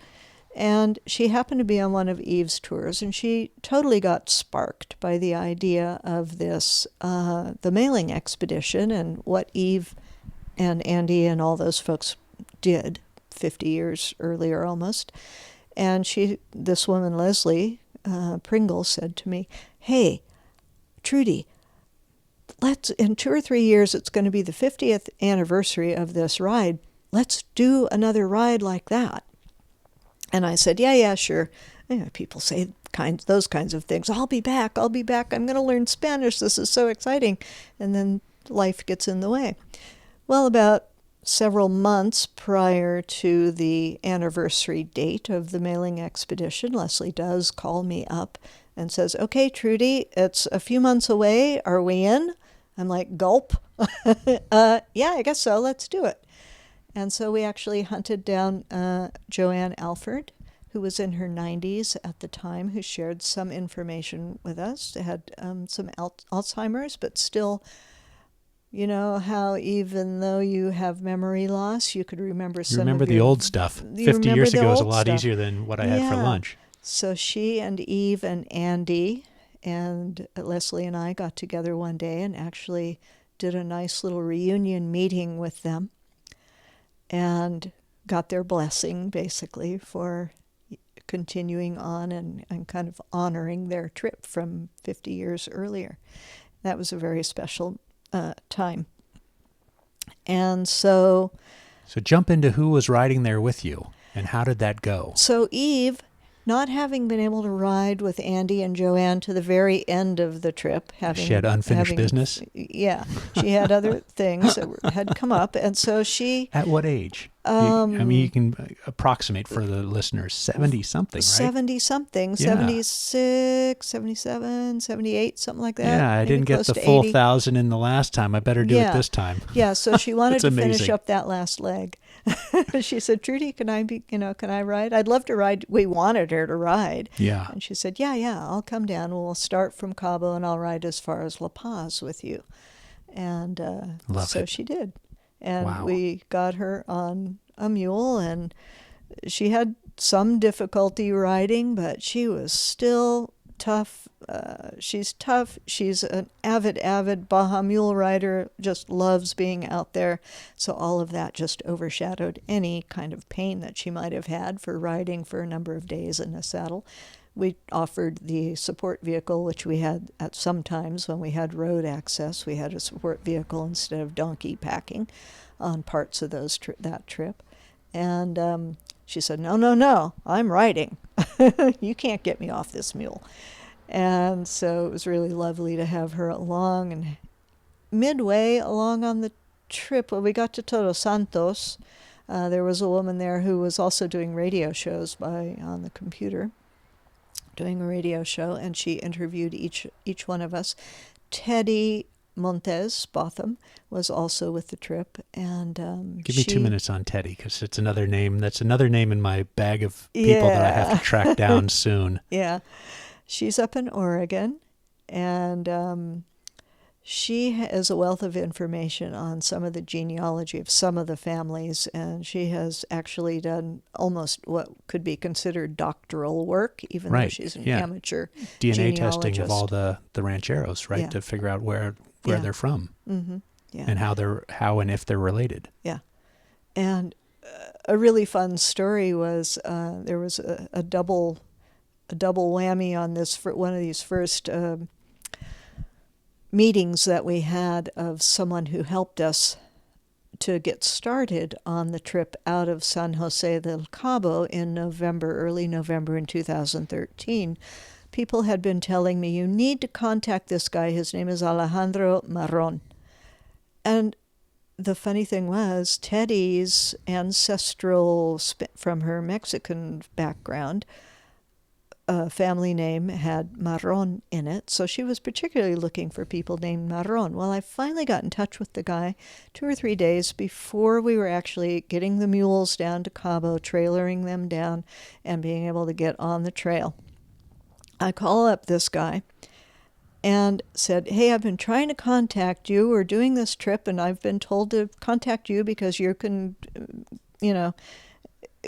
And she happened to be on one of Eve's tours, and she totally got sparked by the idea of this, the mailing expedition, and what Eve and Andy and all those folks did 50 years earlier almost. And this woman, Leslie Pringle, said to me, hey, Trudi, in 2 or 3 years, it's going to be the 50th anniversary of this ride. Let's do another ride like that. And I said, yeah, sure. People say those kinds of things. I'll be back. I'm going to learn Spanish. This is so exciting. And then life gets in the way. Well, about several months prior to the anniversary date of the mailing expedition, Leslie does call me up and says, okay, Trudi, it's a few months away. Are we in? I'm like, gulp. Yeah, I guess so. Let's do it. And so we actually hunted down Joanne Alford, who was in her 90s at the time, who shared some information with us. Had some Alzheimer's, but still, you know how even though you have memory loss, you could remember some remember the old stuff. 50 years ago was a lot easier than what I had for lunch. So she and Eve and Andy and Leslie and I got together one day and actually did a nice little reunion meeting with them, and got their blessing, basically, for continuing on and kind of honoring their trip from 50 years earlier. That was a very special time. And so jump into who was riding there with you, and how did that go? So Eve, not having been able to ride with Andy and Joanne to the very end of the trip, she had unfinished business. Yeah, she had other things that had come up, and so she. At what age? You can approximate for the listeners. 70-something, right? 70-something, yeah. 76, 77, 78, something like that. Yeah, I didn't get the full 1,000 in the last time. I better do it this time. Yeah, so she wanted to finish up that last leg. She said, Trudi, can I ride? I'd love to ride. We wanted her to ride. Yeah. And she said, yeah, I'll come down. We'll start from Cabo and I'll ride as far as La Paz with you. And she did. And we got her on a mule, and she had some difficulty riding, but she was still tough. She's tough. She's an avid Baja mule rider, just loves being out there. So all of that just overshadowed any kind of pain that she might have had for riding for a number of days in a saddle. We offered the support vehicle, which we had at some times when we had road access. We had a support vehicle instead of donkey packing on parts of that trip. And she said, no, I'm riding. You can't get me off this mule. And so it was really lovely to have her along and midway along on the trip, when we got to Todos Santos, there was a woman there who was also doing radio shows on the computer, doing a radio show, and she interviewed each one of us. Teddy Montes Botham was also with the trip, and give me 2 minutes on Teddy, because it's another name. That's another name in my bag of people that I have to track down soon. Yeah, she's up in Oregon, and she has a wealth of information on some of the genealogy of some of the families, and she has actually done almost what could be considered doctoral work, even though she's an amateur DNA testing of all the rancheros, right, to figure out where they're from, and how and if they're related. Yeah, and a really fun story was there was a double whammy on this for one of these first meetings that we had of someone who helped us to get started on the trip out of San Jose del Cabo in early November in 2013. People had been telling me, you need to contact this guy. His name is Alejandro Marron. And the funny thing was, Teddy's ancestral, from her Mexican background, family name had Marron in it, so she was particularly looking for people named Marron. Well, I finally got in touch with the guy 2 or 3 days before we were actually getting the mules down to Cabo, trailering them down, and being able to get on the trail. I call up this guy and said, hey, I've been trying to contact you. We're doing this trip, and I've been told to contact you because you can,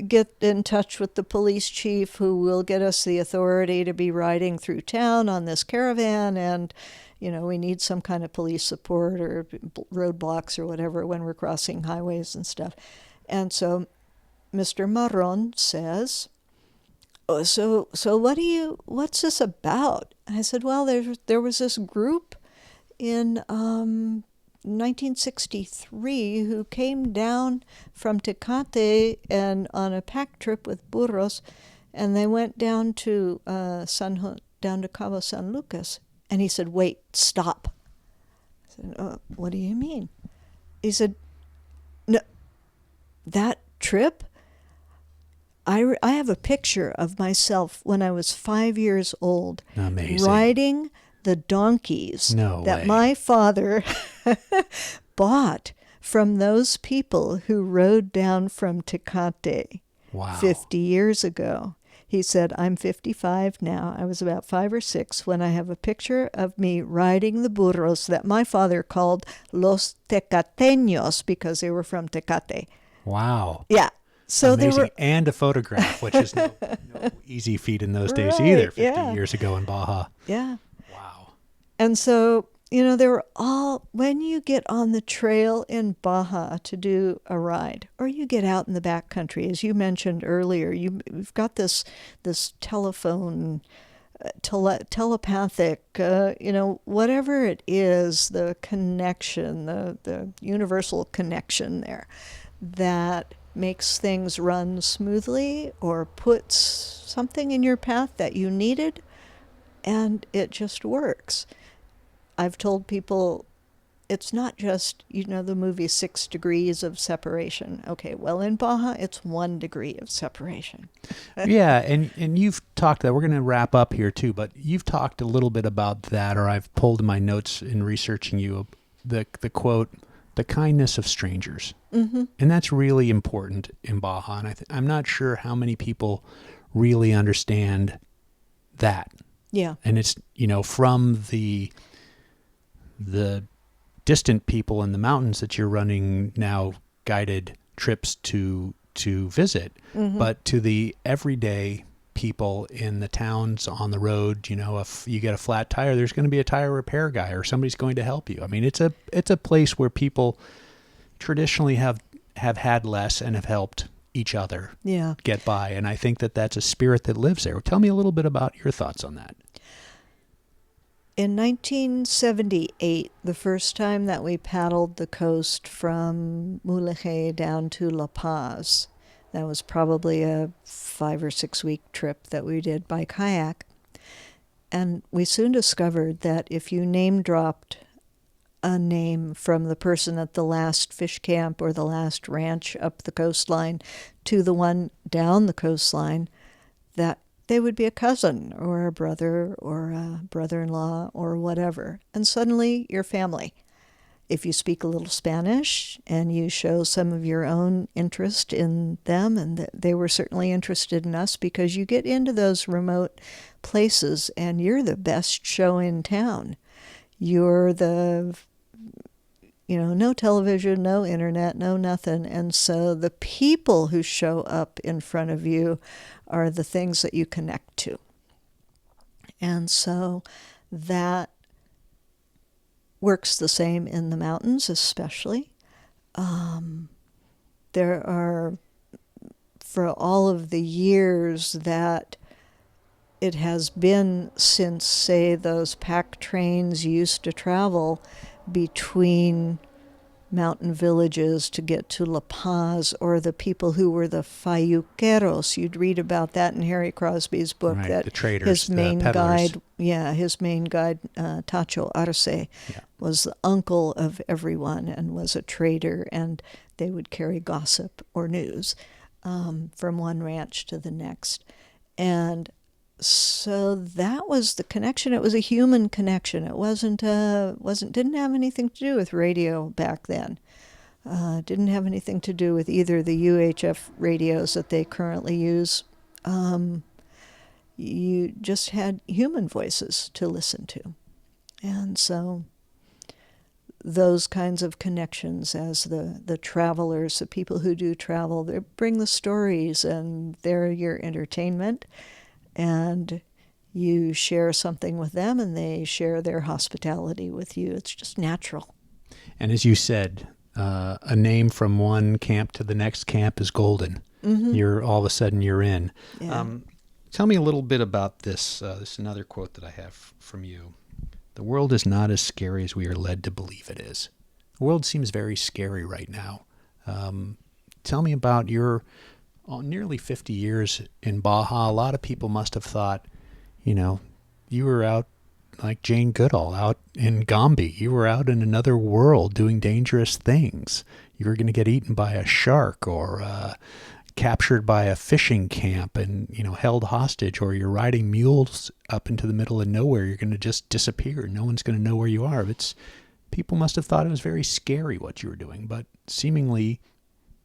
get in touch with the police chief who will get us the authority to be riding through town on this caravan, and we need some kind of police support or roadblocks or whatever when we're crossing highways and stuff. And so Mr. Marron says, oh, so what's this about? I said, well, there was this group in 1963 who came down from Tecate and on a pack trip with burros, and they went down to Cabo San Lucas. And he said, wait, stop. I said, what do you mean? He said, no, that trip, I have a picture of myself when I was 5 years old. Amazing. Riding the donkeys that my father bought from those people who rode down from Tecate 50 years ago. He said, I'm 55 now. I was about 5 or 6 when I have a picture of me riding the burros that my father called Los Tecateños because they were from Tecate. Wow. Yeah. So amazing. And a photograph, which is no easy feat in those days either, 50 years ago in Baja. Yeah. Wow. And so, they were all, when you get on the trail in Baja to do a ride, or you get out in the backcountry, as you mentioned earlier, you've got this telephone, telepathic, whatever it is, the connection, the universal connection there that makes things run smoothly or puts something in your path that you needed, and it just works. I've told people it's not just, the movie 6 Degrees of Separation. Okay, well, in Baja, it's 1 degree of separation. Yeah, and you've talked that. We're going to wrap up here, too, but you've talked a little bit about that, or I've pulled in my notes in researching you, the quote, the kindness of strangers. Mm-hmm. And that's really important in Baja, and I'm not sure how many people really understand that. Yeah. And it's, from the distant people in the mountains that you're running now guided trips to visit, but to the everyday people in the towns on the road, if you get a flat tire, there's going to be a tire repair guy or somebody's going to help you. I mean, it's a place where people traditionally have had less and have helped each other get by. And I think that that's a spirit that lives there. Tell me a little bit about your thoughts on that. In 1978, the first time that we paddled the coast from Mulegé down to La Paz, that was probably a 5 or 6 week trip that we did by kayak. And we soon discovered that if you name dropped a name from the person at the last fish camp or the last ranch up the coastline to the one down the coastline, that they would be a cousin or a brother-in-law or whatever. And suddenly you're family. If you speak a little Spanish and you show some of your own interest in them, and they were certainly interested in us, because you get into those remote places and you're the best show in town. You're the, no television, no internet, no nothing. And so the people who show up in front of you are the things that you connect to. And so that works the same in the mountains, especially. There are, for all of the years that it has been since, say, those pack trains used to travel between mountain villages to get to La Paz, or the people who were the fayuqueros. You'd read about that in Harry Crosby's book. Right, that the traders, his main the peddlers. his main guide, Tacho Arce, Yeah. was the uncle of everyone and was a trader, and they would carry gossip or news from one ranch to the next. And so that was the connection. It was a human connection. It didn't have anything to do with radio back then. Didn't have anything to do with either the UHF radios that they currently use. You just had human voices to listen to. And so those kinds of connections, as the travelers, the people who do travel, they bring the stories and they're your entertainment. And you share something with them and they share their hospitality with you. It's just natural. And as you said, a name from one camp to the next camp is golden. Mm-hmm. You're all of a sudden you're in. Yeah. Tell me a little bit about this. This is another quote that I have from you. The world is not as scary as we are led to believe it is. The world seems very scary right now. Tell me about your nearly 50 years in Baja. A lot of people must have thought, you were out like Jane Goodall out in Gombe. You were out in another world doing dangerous things. You were going to get eaten by a shark, or captured by a fishing camp and, held hostage, or you're riding mules up into the middle of nowhere. You're going to just disappear. No one's going to know where you are. People must have thought it was very scary what you were doing, but seemingly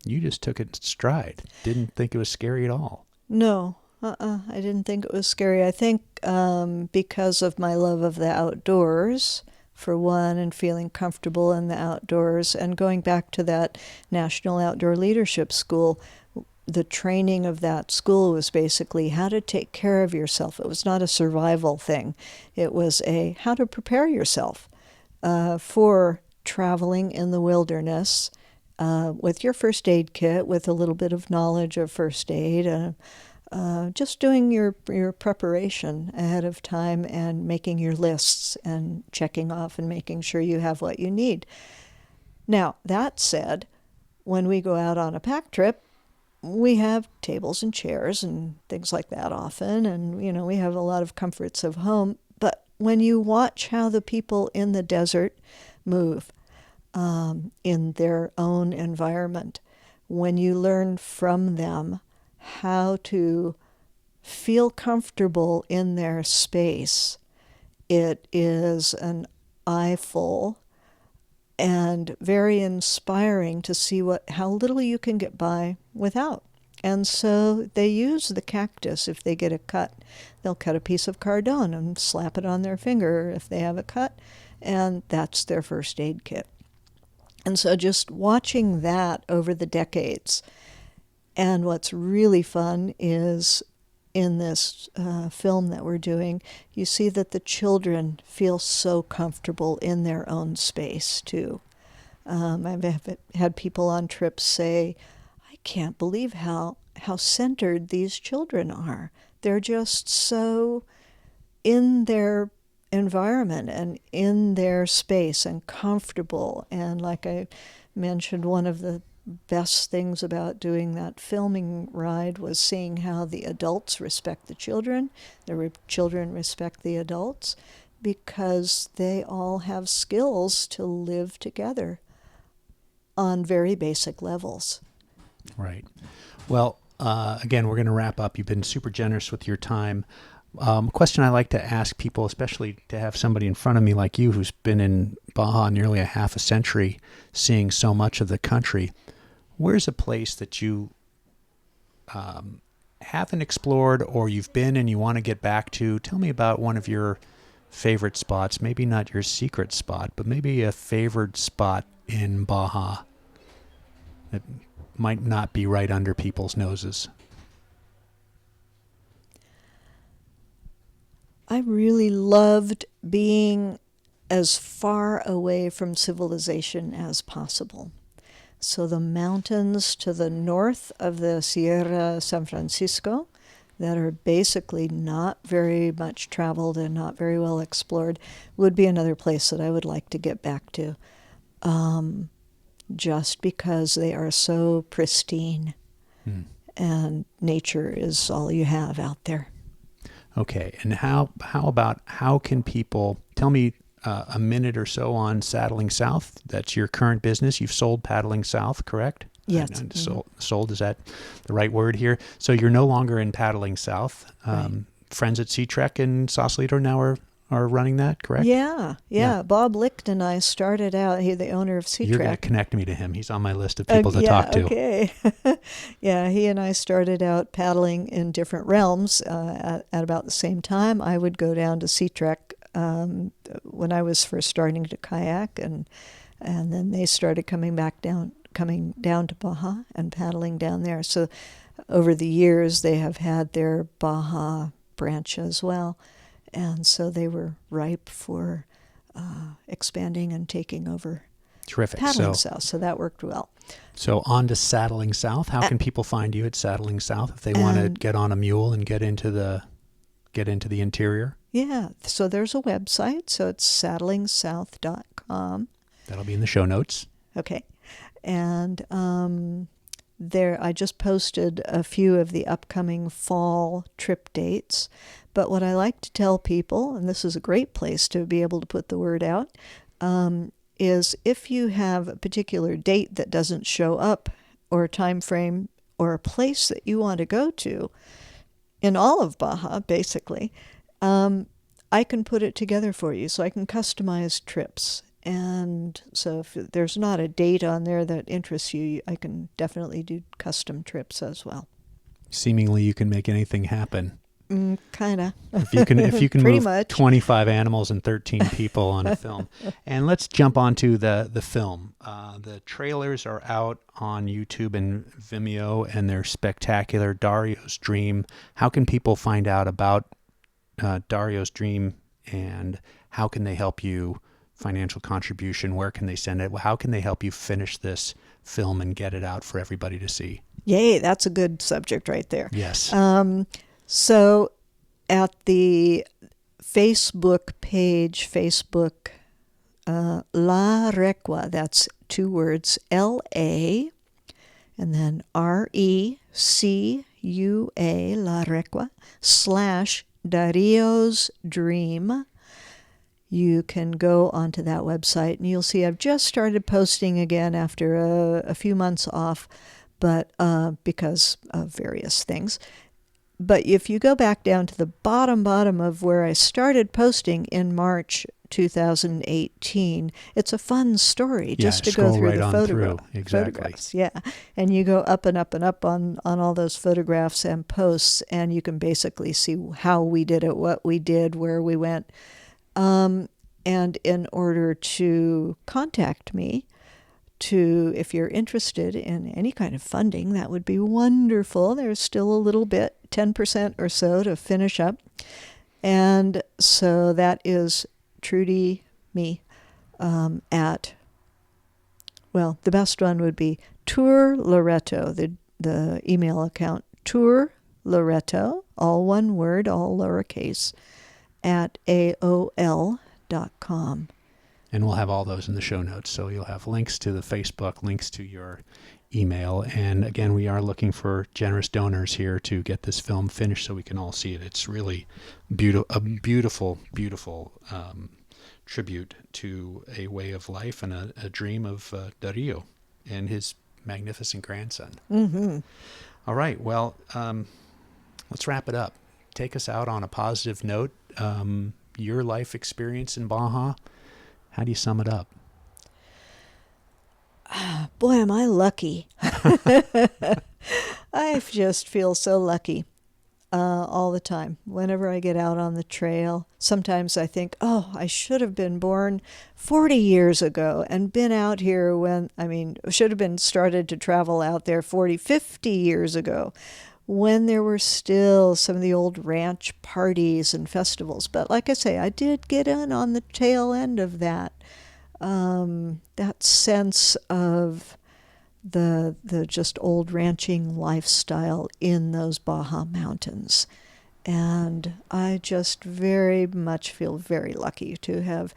you just took it in stride. Didn't think it was scary at all. No, I didn't think it was scary. I think because of my love of the outdoors, for one, and feeling comfortable in the outdoors, and going back to that National Outdoor Leadership School, the training of that school was basically how to take care of yourself. It was not a survival thing. It was a how to prepare yourself for traveling in the wilderness, with your first aid kit, with a little bit of knowledge of first aid, just doing your preparation ahead of time and making your lists and checking off and making sure you have what you need. Now, that said, when we go out on a pack trip, we have tables and chairs and things like that often, and we have a lot of comforts of home. But when you watch how the people in the desert move, in their own environment, when you learn from them how to feel comfortable in their space, it is an eyeful and very inspiring to see how little you can get by without. And so they use the cactus. If they get a cut, they'll cut a piece of cardon and slap it on their finger if they have a cut, and that's their first aid kit. And so just watching that over the decades. And what's really fun is in this film that we're doing, you see that the children feel so comfortable in their own space too. I've had people on trips say, I can't believe how centered these children are. They're just so in their environment and in their space and comfortable. And like I mentioned, one of the best things about doing that filming ride was seeing how the adults respect the children, the children respect the adults, because they all have skills to live together on very basic levels. Right. Well, again, we're going to wrap up. You've been super generous with your time. A question I like to ask people, especially to have somebody in front of me like you who's been in Baja nearly a half a century, seeing so much of the country. Where's a place that you haven't explored or you've been and you want to get back to? Tell me about one of your favorite spots, maybe not your secret spot, but maybe a favored spot in Baja that might not be right under people's noses. I really loved being as far away from civilization as possible. So the mountains to the north of the Sierra San Francisco that are basically not very much traveled and not very well explored would be another place that I would like to get back to, just because they are so pristine and nature is all you have out there. Okay, and how can people tell me a minute or so on Saddling South? That's your current business. You've sold Paddling South, correct? Yes. Sold, is that the right word here? So you're no longer in Paddling South. Right. Friends at Sea Trek and Sausalito now are running that, correct? Yeah. Bob Licht and I started out. He's the owner of Sea You're going to Trek. connect me to him. He's on my list of people to talk to. Okay. Yeah, he and I started out paddling in different realms at about the same time. I would go down to Sea Trek when I was first starting to kayak, and then they started coming down to Baja and paddling down there. So over the years, they have had their Baja branch as well. And so they were ripe for expanding and taking over. Terrific. Paddling South, so that worked well. So on to Saddling South. How can people find you at Saddling South if they want to get on a mule and get into the interior? Yeah, so there's a website, so it's saddlingsouth.com. That'll be in the show notes. Okay, and there I just posted a few of the upcoming fall trip dates. But what I like to tell people, and this is a great place to be able to put the word out, is if you have a particular date that doesn't show up, or a time frame, or a place that you want to go to, in all of Baja, basically, I can put it together for you. So I can customize trips. And so if there's not a date on there that interests you, I can definitely do custom trips as well. Seemingly you can make anything happen. Kind of. If you can Pretty move much. 25 animals and 13 people on a film. And let's jump onto the film. The trailers are out on YouTube and Vimeo, and they're spectacular. Dario's Dream. How can people find out about Dario's Dream, and how can they help you? Financial contribution, where can they send it? How can they help you finish this film and get it out for everybody to see? Yay, that's a good subject right there. Yes. So at the Facebook page, La Recua, that's two words, L-A, and then R-E-C-U-A, La Recua, / Dario's Dream. You can go onto that website, and you'll see I've just started posting again after a few months off, but because of various things. But if you go back down to the bottom of where I started posting in March 2018, it's a fun story just to go through right the photographs. Yeah, and you go up and up and up on all those photographs and posts, and you can basically see how we did it, what we did, where we went. And in order to contact me, if you're interested in any kind of funding, that would be wonderful. There's still a little bit, 10% or so to finish up. And so that is Trudi, me, at, well, the best one would be Tour Loreto, the email account, Tour Loreto, all one word, all lowercase, at AOL.com. And we'll have all those in the show notes. So you'll have links to the Facebook, links to your email. And again, we are looking for generous donors here to get this film finished so we can all see it. It's really a beautiful, beautiful tribute to a way of life and a dream of Dario and his magnificent grandson. Mm-hmm. All right, well, let's wrap it up. Take us out on a positive note. Your life experience in Baja, how do you sum it up? Boy, am I lucky. I just feel so lucky all the time. Whenever I get out on the trail, sometimes I think, oh, I should have been born 40 years ago and been out here should have been started to travel out there 40, 50 years ago, when there were still some of the old ranch parties and festivals. But like I say, I did get in on the tail end of that. That sense of the just old ranching lifestyle in those Baja mountains. And I just very much feel very lucky to have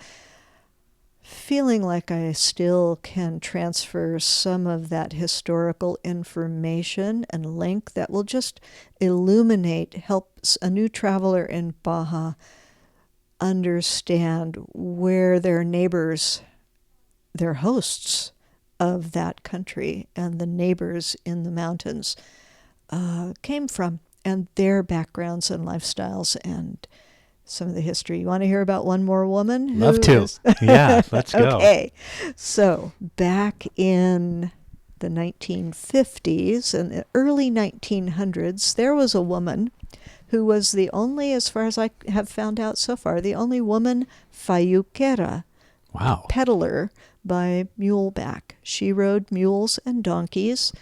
feeling like I still can transfer some of that historical information and link that will just help a new traveler in Baja understand where their neighbors, their hosts of that country and the neighbors in the mountains came from, and their backgrounds and lifestyles and some of the history. You want to hear about one more woman? Love to. Yeah, let's go. Okay. So back in the 1950s and the early 1900s, there was a woman who was the only, as far as I have found out so far, the only woman fayuquera, wow, peddler by muleback. She rode mules and donkeys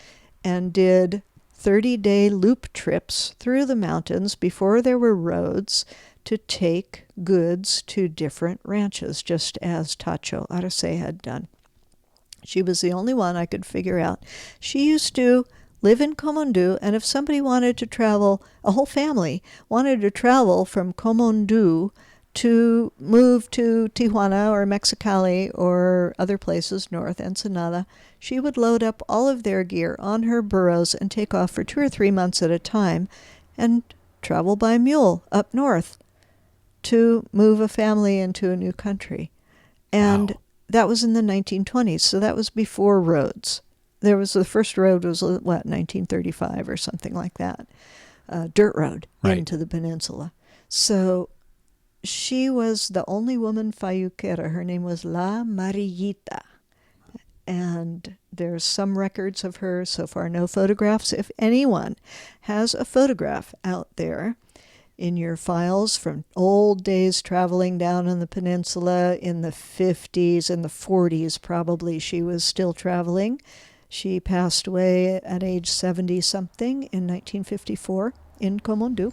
and did 30-day loop trips through the mountains before there were roads to take goods to different ranches, just as Tacho Arce had done. She was the only one I could figure out. She used to live in Comondu, and if somebody wanted to travel, a whole family wanted to travel from Comondu to move to Tijuana or Mexicali or other places, north Ensenada, she would load up all of their gear on her burros and take off for 2 or 3 months at a time and travel by mule up north to move a family into a new country. And wow, that was in the 1920s, so that was before roads. The first road was, 1935 or something like that, dirt road right, into the peninsula. So she was the only woman fayuquera. Her name was La Marillita. And there's some records of her, so far no photographs. If anyone has a photograph out there in your files from old days traveling down on the peninsula in the 50s and the 40s, probably she was still traveling. She passed away at age 70-something in 1954 in Comondu.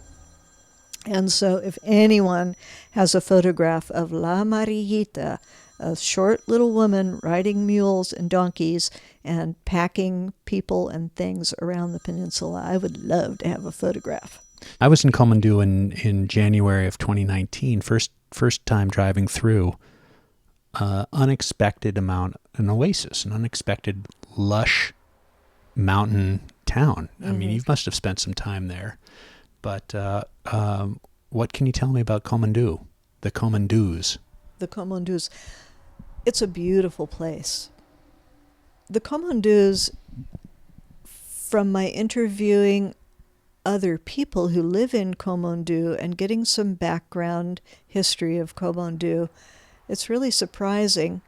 And so if anyone has a photograph of La Marillita, a short little woman riding mules and donkeys and packing people and things around the peninsula, I would love to have a photograph. I was in Comondu in January of 2019, first time driving through. Unexpected amount, an oasis, an unexpected lush mountain town. I mean, you must have spent some time there. But what can you tell me about Comondu, the Comondus? The Comondus. It's a beautiful place. The Comondus, from my interviewing other people who live in Comondu and getting some background history of Comondu, it's really surprising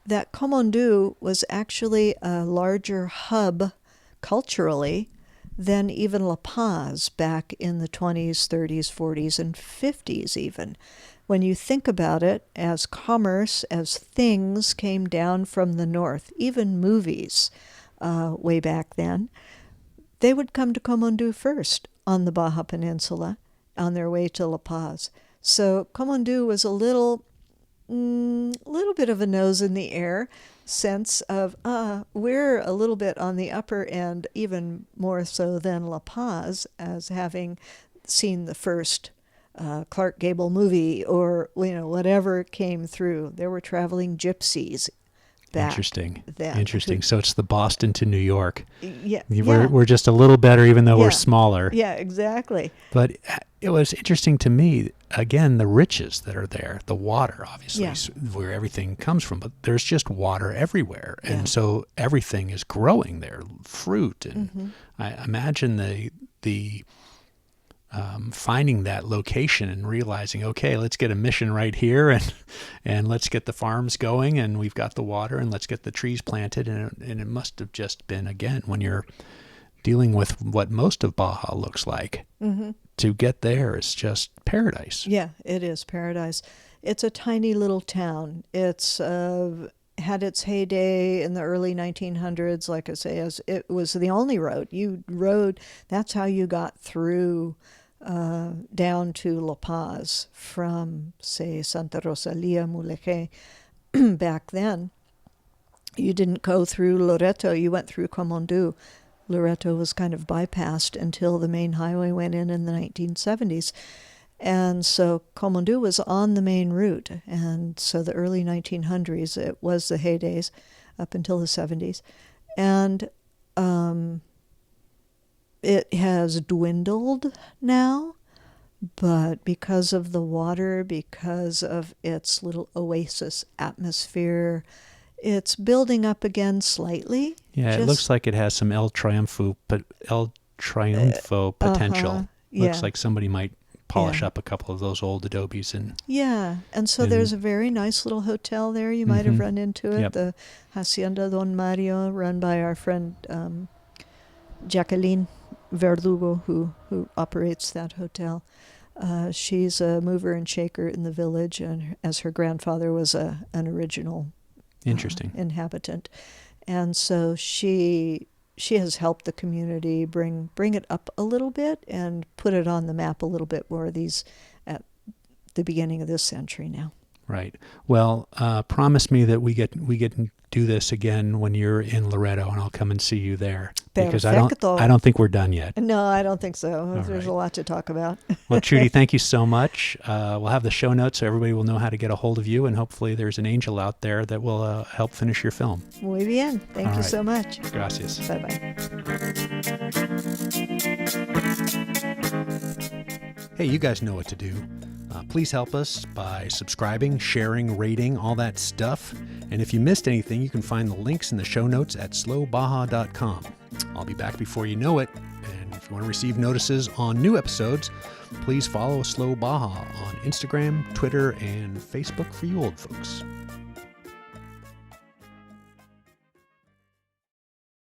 that Comondu was actually a larger hub culturally than even La Paz back in the 20s, 30s, 40s, and 50s even. When you think about it, as commerce, as things came down from the north, even movies way back then, they would come to Comondu first on the Baja Peninsula on their way to La Paz. So Comondu was a little bit of a nose in the air sense of, we're a little bit on the upper end, even more so than La Paz, as having seen the first Clark Gable movie or, whatever came through. There were traveling gypsies back Interesting. then. Interesting. So it's the Boston to New York. Yeah. We're just a little better, even though Yeah. we're smaller. Yeah, exactly. But it was interesting to me, again, the riches that are there, the water, obviously, Yeah. is where everything comes from, but there's just water everywhere. And Yeah. so everything is growing there, fruit. And Mm-hmm. I imagine the finding that location and realizing, okay, let's get a mission right here and let's get the farms going, and we've got the water, and let's get the trees planted. And it must have just been, again, when you're dealing with what most of Baja looks like, Mm-hmm. to get there is just paradise. Yeah, it is paradise. It's a tiny little town. It's had its heyday in the early 1900s. Like I say, as it was the only road. That's how you got through down to La Paz from, say, Santa Rosalia, Mulegé. Back then, you didn't go through Loreto. You went through Comondú. Loreto was kind of bypassed until the main highway went in the 1970s. And so Comondú was on the main route. And so the early 1900s, it was the heydays up until the 70s. And it has dwindled now, but because of the water, because of its little oasis atmosphere, it's building up again slightly. Yeah, it looks like it has some El Triunfo potential. Yeah. Looks like somebody might polish Yeah. up a couple of those old adobes. And So there's a very nice little hotel there. You might have run into it. Yep. The Hacienda Don Mario, run by our friend Jacqueline Verdugo, who operates that hotel. She's a mover and shaker in the village, and as her grandfather was an original interesting inhabitant. And so she has helped the community bring it up a little bit and put it on the map a little bit more at the beginning of this century now. Right. Well, promise me that we get to do this again when you're in Loreto, and I'll come and see you there. Because I don't think we're done yet. No, I don't think so. All There's right. a lot to talk about. Well, Trudi, thank you so much. We'll have the show notes so everybody will know how to get a hold of you, and hopefully there's an angel out there that will help finish your film. Muy bien. Thank All you right. so much. Gracias. Bye-bye. Hey, you guys know what to do. Please help us by subscribing, sharing, rating, all that stuff. And if you missed anything, you can find the links in the show notes at slowbaja.com. I'll be back before you know it. And if you want to receive notices on new episodes, please follow Slow Baja on Instagram, Twitter, and Facebook for you old folks.